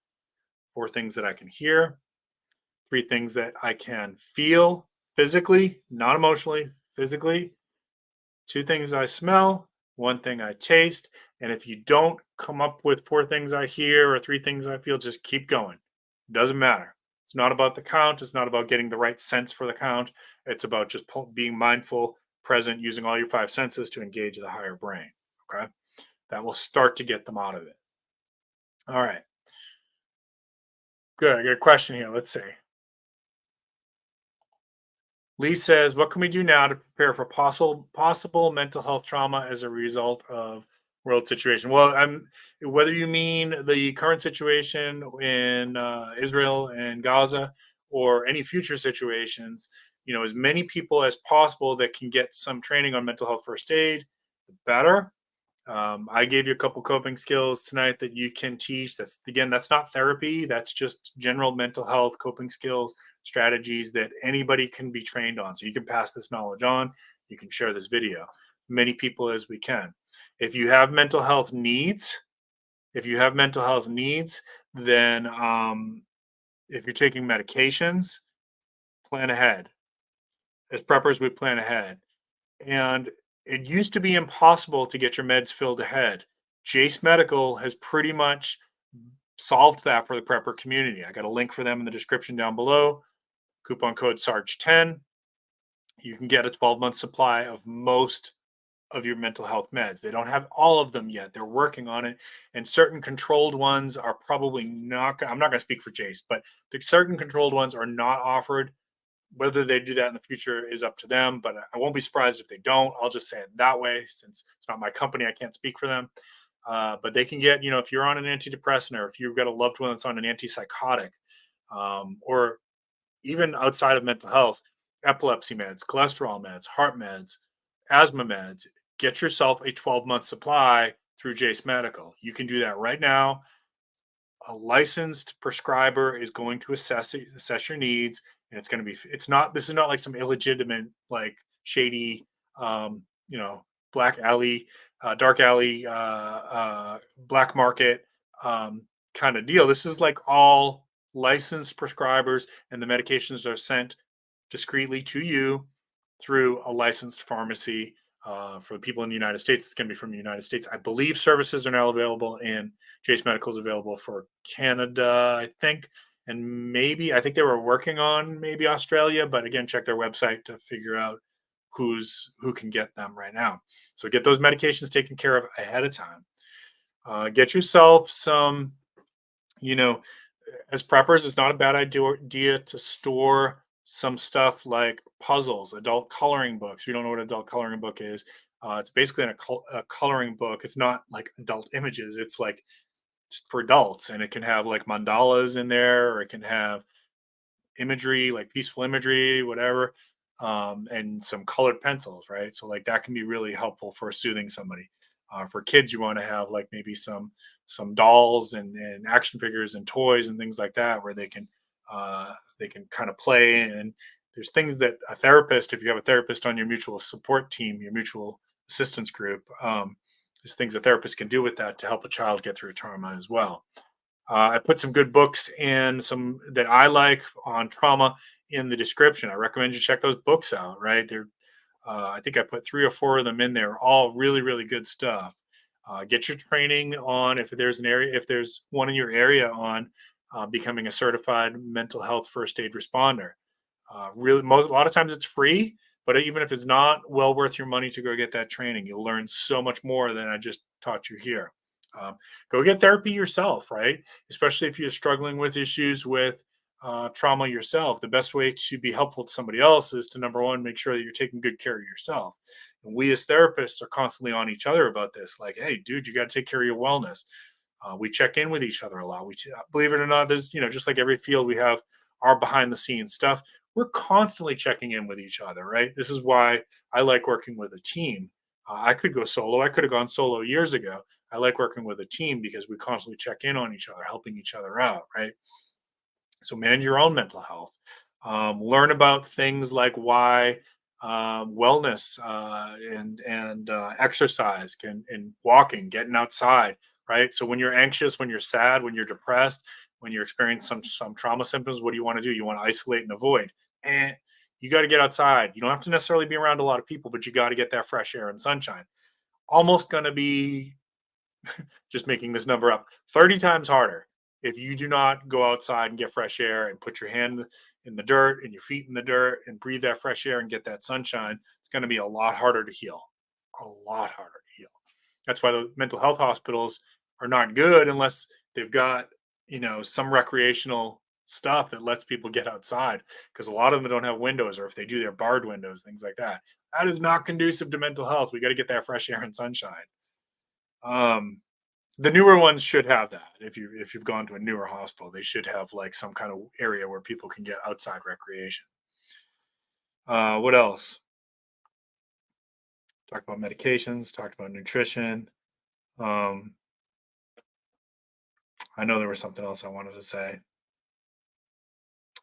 4 things that I can hear, 3 things that I can feel physically, not emotionally, physically, 2 things I smell, 1 thing I taste. And if you don't come up with 4 things I hear or 3 things I feel, just keep going. Doesn't matter. It's not about the count. It's not about getting the right sense for the count. It's about just being mindful, present, using all your 5 senses to engage the higher brain. Okay. That will start to get them out of it. All right. Good. I got a question here. Let's see. Lee says, "What can we do now to prepare for possible mental health trauma as a result of world situation?" Well, whether you mean the current situation in Israel and Gaza or any future situations, as many people as possible that can get some training on mental health first aid, the better. I gave you a couple coping skills tonight that you can teach. That's not therapy. That's just general mental health coping skills, strategies that anybody can be trained on. So you can pass this knowledge on. You can share this video, many people as we can. If you have mental health needs, then if you're taking medications, plan ahead. As preppers, we plan ahead. And it used to be impossible to get your meds filled ahead. Jace Medical has pretty much solved that for the prepper community. I got a link for them in the description down below. Coupon code SARGE10. You can get a 12-month supply of most of your mental health meds. They don't have all of them yet. They're working on it. And certain controlled ones are probably not, I'm not going to speak for Jace, but the certain controlled ones are not offered. Whether they do that in the future is up to them, but I won't be surprised if they don't. I'll just say it that way since it's not my company. I can't speak for them. But they can get, if you're on an antidepressant or if you've got a loved one that's on an antipsychotic, or even outside of mental health, epilepsy meds, cholesterol meds, heart meds, asthma meds, get yourself a 12-month supply through Jace Medical. You can do that right now. A licensed prescriber is going to assess your needs, and this is not like some illegitimate, like shady, um, black alley, dark alley, black market kind of deal. This is like all licensed prescribers, and the medications are sent discreetly to you through a licensed pharmacy. For people in the United States, it's going to be from the United States. I believe services are now available, and Jace Medical is available for Canada, I think. And I think they were working on maybe Australia, but again, check their website to figure out who can get them right now. So get those medications taken care of ahead of time. Get yourself some, as preppers, it's not a bad idea to store some stuff like puzzles, adult coloring books. If you don't know what an adult coloring book is, it's basically a coloring book. It's not like adult images. It's like just for adults, and it can have like mandalas in there, or it can have imagery, like peaceful imagery, whatever, and some colored pencils, right? So like that can be really helpful for soothing somebody. For kids, you want to have like maybe some dolls and action figures and toys and things like that, where they can they can kind of play. And there's things that a therapist, if you have a therapist on your mutual support team, your mutual assistance group, there's things a therapist can do with that to help a child get through trauma as well. I put some good books and some that I like on trauma in the description. I recommend you check those books out. Right, they're I think I put 3 or 4 of them in there, all really, really good stuff. Get your training on if there's one in your area on becoming a certified mental health first aid responder. A lot of times it's free, but even if it's not, well worth your money to go get that training. You'll learn so much more than I just taught you here. Go get therapy yourself, right? Especially if you're struggling with issues with trauma yourself. The best way to be helpful to somebody else is to, number one, make sure that you're taking good care of yourself. And we as therapists are constantly on each other about this. Like, hey, dude, you got to take care of your wellness. We check in with each other a lot. Believe it or not, there's, just like every field, we have our behind the scenes stuff. We're constantly checking in with each other, right? This is why I like working with a team. I could go solo. I could have gone solo years ago. I like working with a team because we constantly check in on each other, helping each other out, right? So manage your own mental health. Learn about things like why wellness and exercise and walking, getting outside, right? So when you're anxious, when you're sad, when you're depressed, when you're experiencing some trauma symptoms, what do you want to do? You want to isolate and avoid. And you got to get outside. You don't have to necessarily be around a lot of people, but you got to get that fresh air and sunshine. Almost going to be, just making this number up, 30 times harder if you do not go outside and get fresh air and put your hand in the dirt and your feet in the dirt and breathe that fresh air and get that sunshine. It's going to be a lot harder to heal. A lot harder to heal. That's why the mental health hospitals are not good unless they've got, some recreational stuff that lets people get outside, because a lot of them don't have windows, or if they do, they're barred windows, things like that. That is not conducive to mental health. We got to get that fresh air and sunshine. The newer ones should have that. If you've gone to a newer hospital, they should have like some kind of area where people can get outside recreation. What else? Talked about medications, talked about nutrition. um I know there was something else I wanted to say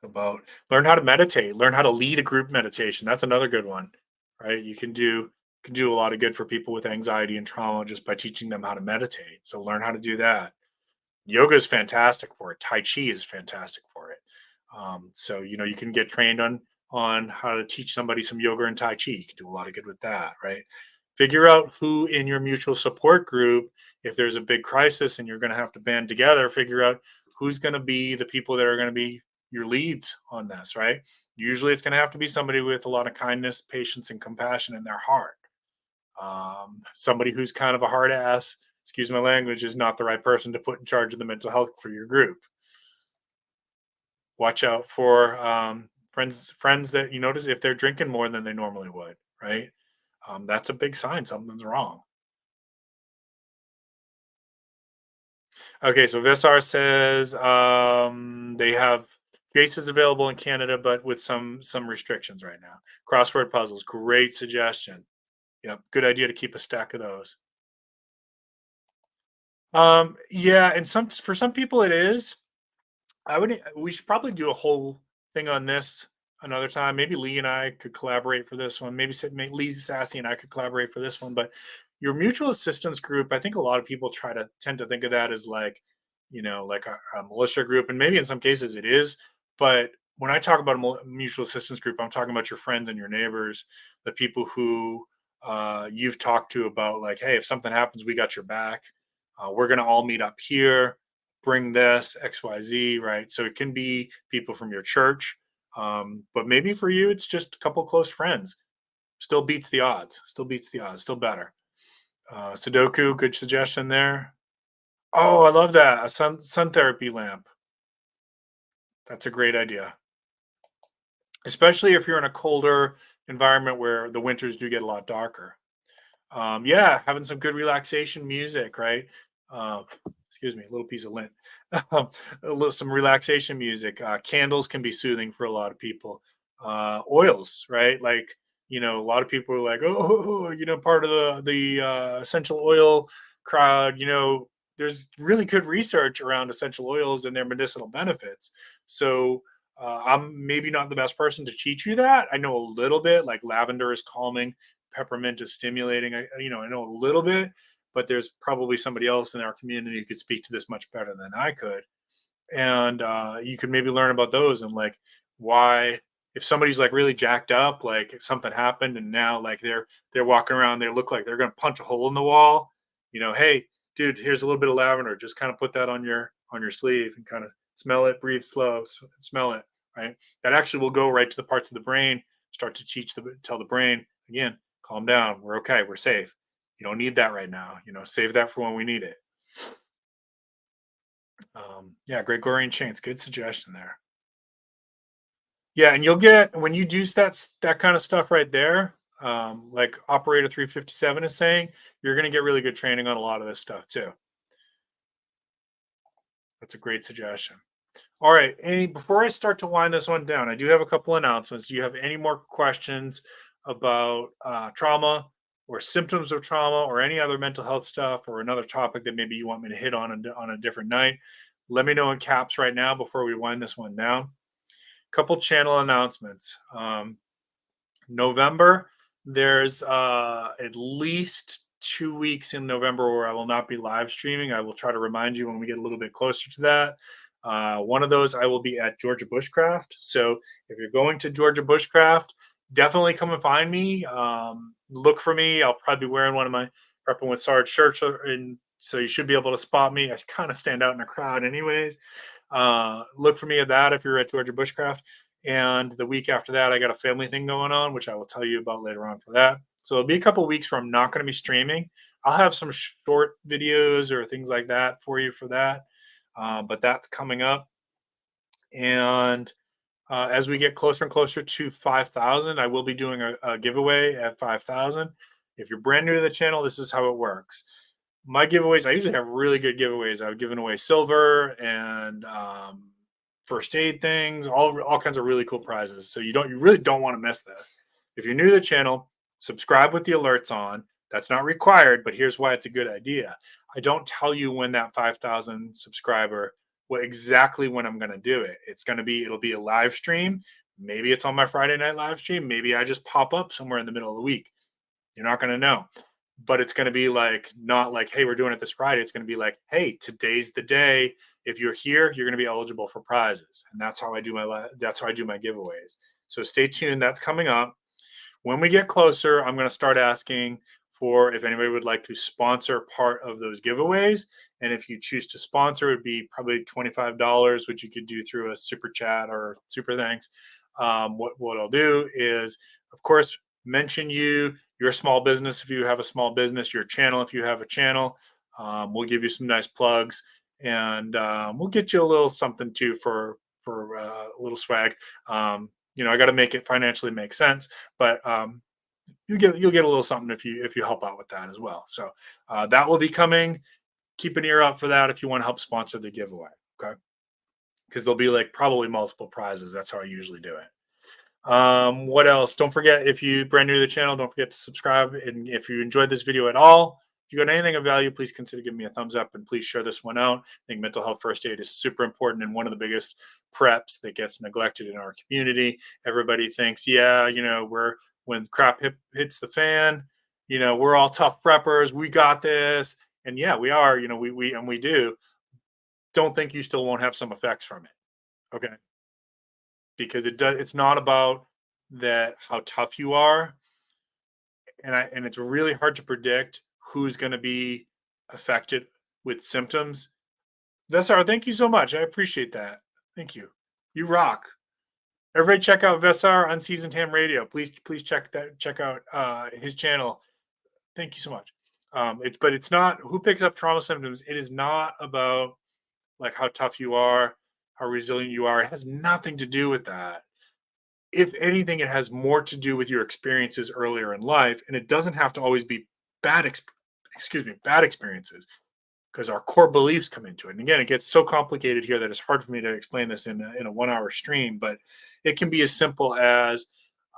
about learn how to meditate, learn how to lead a group meditation. That's another good one, right? You can do a lot of good for people with anxiety and trauma just by teaching them how to meditate. So learn how to do that. Yoga is fantastic for it. Tai Chi is fantastic for it. So you can get trained on how to teach somebody some yoga and Tai Chi. You can do a lot of good with that, right? Figure out who in your mutual support group, if there's a big crisis and you're going to have to band together, figure out who's going to be the people that are going to be your leads on this, right? Usually it's going to have to be somebody with a lot of kindness, patience, and compassion in their heart. Somebody who's kind of a hard ass, excuse my language, is not the right person to put in charge of the mental health for your group. Watch out for friends that you notice if they're drinking more than they normally would, right? That's a big sign something's wrong. Okay, so Visar says they have cases available in Canada, but with some restrictions right now. Crossword puzzles, great suggestion. Yep, good idea to keep a stack of those. Yeah, and for some people it is. We should probably do a whole thing on this another time. Maybe Lee and I could collaborate for this one. Maybe Lee Sassy and I could collaborate for this one. But your mutual assistance group, I think a lot of people tend to think of that as like, like a militia group, and maybe in some cases it is. But when I talk about a mutual assistance group, I'm talking about your friends and your neighbors, the people who you've talked to about like, hey, if something happens, we got your back. We're gonna all meet up here, bring this XYZ, right? So it can be people from your church, but maybe for you it's just a couple close friends. Still beats the odds. Still beats the odds. Still better. Sudoku, good suggestion there. Oh, I love that. A sun therapy lamp. That's a great idea, especially if you're in a colder environment where the winters do get a lot darker. Yeah, having some good relaxation music, right? Uh, excuse me, a little piece of lint. Some relaxation music. Candles can be soothing for a lot of people. Oils, right? Like, a lot of people are like, oh, part of the essential oil crowd. There's really good research around essential oils and their medicinal benefits. So I'm maybe not the best person to teach you that. I know a little bit, like lavender is calming, peppermint is stimulating. I know a little bit, but there's probably somebody else in our community who could speak to this much better than I could. And you could maybe learn about those and like why, if somebody's like really jacked up, like something happened and now like they're walking around, they look like they're going to punch a hole in the wall. Hey, dude, here's a little bit of lavender. Just kind of put that on your sleeve and kind of smell it, breathe slow, smell it. Right, that actually will go right to the parts of the brain. Start to tell the brain again, calm down. We're okay. We're safe. You don't need that right now. Save that for when we need it. Yeah, Gregorian chains, good suggestion there. Yeah, and you'll get when you do that kind of stuff right there, like Operator 357 is saying, you're going to get really good training on a lot of this stuff too. That's a great suggestion. All right, before I start to wind this one down, I do have a couple announcements. Do you have any more questions about trauma or symptoms of trauma or any other mental health stuff or another topic that maybe you want me to hit on a different night? Let me know in caps right now before we wind this one down. Couple channel announcements. November, there's at least 2 weeks in November where I will not be live streaming. I will try to remind you when we get a little bit closer to that. One of those I will be at Georgia Bushcraft. So if you're going to Georgia Bushcraft, definitely come and find me. Look for me. I'll probably be wearing one of my Prepping with Sarge shirts, and so you should be able to spot me. I kind of stand out in a crowd, anyways. Look for me at that if you're at Georgia Bushcraft. And the week after that, I got a family thing going on, which I will tell you about later on for that. So it'll be a couple weeks where I'm not going to be streaming. I'll have some short videos or things like that for you for that. But that's coming up. And as we get closer and closer to 5,000, I will be doing a giveaway at 5,000. If you're brand new to the channel, this is how it works. My giveaways, I usually have really good giveaways. I've given away silver and first aid things, all kinds of really cool prizes. So you really don't want to miss this. If you're new to the channel, subscribe with the alerts on. That's not required, but here's why it's a good idea. I don't tell you when that 5,000 subscriber, exactly when I'm going to do it. It'll be a live stream. Maybe it's on my Friday night live stream. Maybe I just pop up somewhere in the middle of the week. You're not going to know, but it's going to be not like, hey, we're doing it this Friday. It's going to be like, hey, today's the day. If you're here, you're going to be eligible for prizes. And that's how I do my giveaways. So stay tuned. That's coming up. When we get closer, I'm going to start asking for if anybody would like to sponsor part of those giveaways. And if you choose to sponsor, it would be probably $25, which you could do through a super chat or super thanks. What I'll do is, of course, mention your small business if you have a small business, your channel if you have a channel. We'll give you some nice plugs, and we'll get you a little something too for a little swag. I got to make it financially make sense, but you'll get a little something if you help out with that as well. So that will be coming. Keep an ear out for that if you want to help sponsor the giveaway. Okay, because there'll be probably multiple prizes. That's how I usually do it. What else? Don't forget, if you brand new to the channel, don't forget to subscribe. And if you enjoyed this video at all, if you got anything of value, please consider giving me a thumbs up and please share this one out. I think mental health first aid is super important and one of the biggest preps that gets neglected in our community. Everybody thinks, when crap hits the fan, we're all tough preppers. We got this. And yeah, we are, we do. Don't think you still won't have some effects from it. Okay. Because it's not about how tough you are. And it's really hard to predict who's going to be affected with symptoms. Vesar, thank you so much. I appreciate that. Thank you. You rock. Everybody check out Vesar Unseasoned Ham Radio. Please check out his channel. Thank you so much. But it's not who picks up trauma symptoms. It is not about how tough you are, how resilient you are. It has nothing to do with that. If anything, it has more to do with your experiences earlier in life, and it doesn't have to always be bad experiences, because our core beliefs come into it. And again, it gets so complicated here that it's hard for me to explain this in a 1 hour stream, but it can be as simple as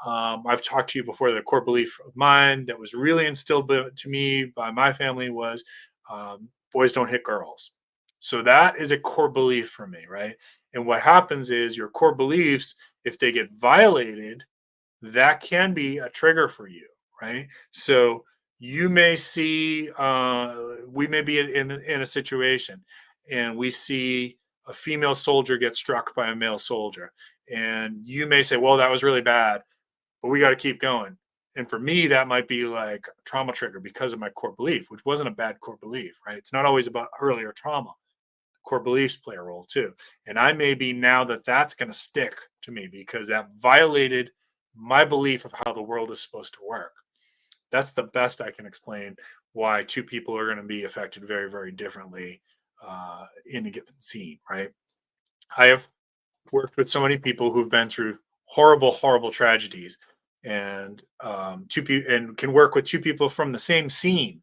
I've talked to you before. The core belief of mine that was really instilled to me by my family was boys don't hit girls. So that is a core belief for me, right? And what happens is your core beliefs, if they get violated, that can be a trigger for you, right? So you may see, we may be in a situation and we see a female soldier get struck by a male soldier. And you may say, well, that was really bad, but we got to keep going. And for me, that might be like a trauma trigger because of my core belief, which wasn't a bad core belief, right? It's not always about earlier trauma. Core beliefs play a role too. And I may be now that that's going to stick to me because that violated my belief of how the world is supposed to work. That's the best I can explain why two people are going to be affected very, very differently in a given scene, right? I have worked with so many people who've been through horrible, horrible tragedies, and two people and can work with two people from the same scene.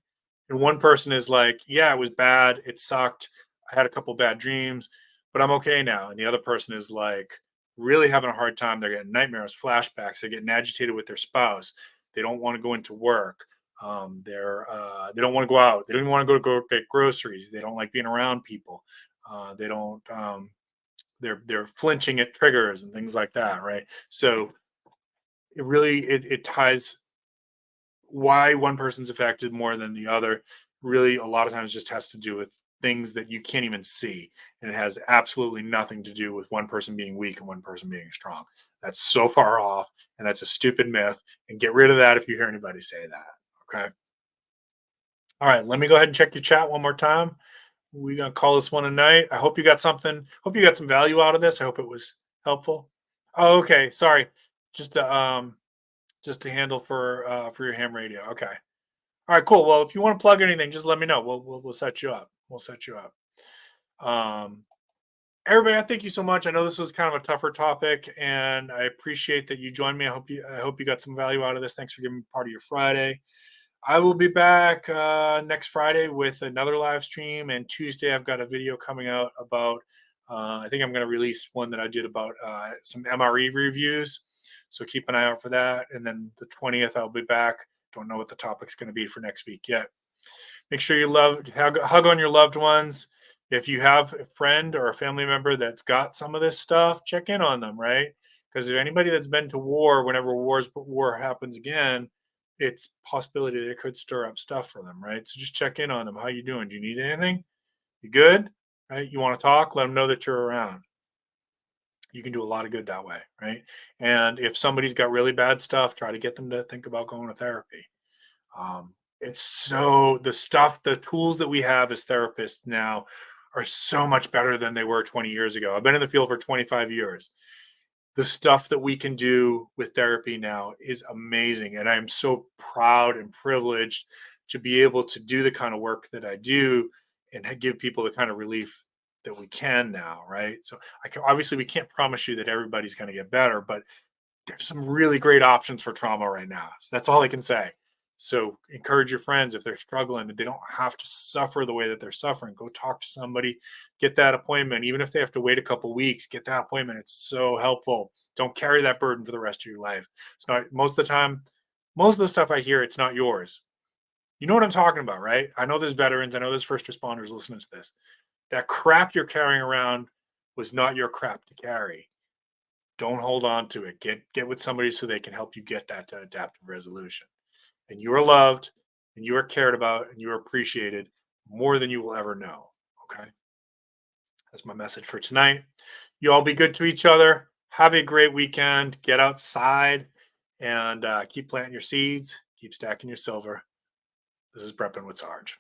And one person is like, "Yeah, it was bad. It sucked. I had a couple bad dreams, but I'm okay now." And the other person is like, really having a hard time. They're getting nightmares, flashbacks. They're getting agitated with their spouse. They don't want to go into work. They don't want to go out. They don't even want to go get groceries. They don't like being around people. They don't. They're flinching at triggers and things like that, right? So it ties why one person's affected more than the other. Really, a lot of times just has to do with things that you can't even see, and it has absolutely nothing to do with one person being weak and one person being strong. That's so far off, and that's a stupid myth. And get rid of that if you hear anybody say that. Okay. All right. Let me go ahead and check your chat one more time. We're gonna call this one a night. I hope you got something. Hope you got some value out of this. I hope it was helpful. Oh, okay. Sorry. Just just to handle for your ham radio. Okay. All right. Cool. Well, if you want to plug anything, just let me know. We'll set you up. We'll set you up. Um, Everybody, I thank you so much. I know this was kind of a tougher topic, and I appreciate that you joined me. I hope you got some value out of this. Thanks for giving me part of your Friday. I will be back next Friday with another live stream, and Tuesday I've got a video coming out about. I think I'm going to release one that I did about some MRE reviews, so keep an eye out for that. And then the 20th I'll be back. Don't know what the topic's going to be for next week yet. Make sure you hug on your loved ones. If you have a friend or a family member that's got some of this stuff, check in on them, right? Because if anybody that's been to war, whenever war happens again, it's possibility that it could stir up stuff for them, right? So just check in on them. How you doing? Do you need anything? You good? Right? You want to talk? Let them know that you're around. You can do a lot of good that way, right? And if somebody's got really bad stuff, try to get them to think about going to therapy. It's so the tools that we have as therapists now are so much better than they were 20 years ago. I've been in the field for 25 years. The stuff that we can do with therapy now is amazing. And I'm so proud and privileged to be able to do the kind of work that I do and give people the kind of relief that we can now, right? So obviously we can't promise you that everybody's going to get better, but there's some really great options for trauma right now. So that's all I can say. So encourage your friends if they're struggling, that they don't have to suffer the way that they're suffering. Go talk to somebody, get that appointment. Even if they have to wait a couple weeks, get that appointment. It's so helpful. Don't carry that burden for the rest of your life. It's not most of the time, most of the stuff I hear, it's not yours. You know what I'm talking about, right? I know there's veterans, I know there's first responders listening to this. That crap you're carrying around was not your crap to carry. Don't hold on to it. Get with somebody so they can help you get that to adaptive resolution. And you are loved, and you are cared about, and you are appreciated more than you will ever know. Okay. That's my message for tonight. You all be good to each other. Have a great weekend. Get outside and keep planting your seeds. Keep stacking your silver. This is Prepping with Sarge.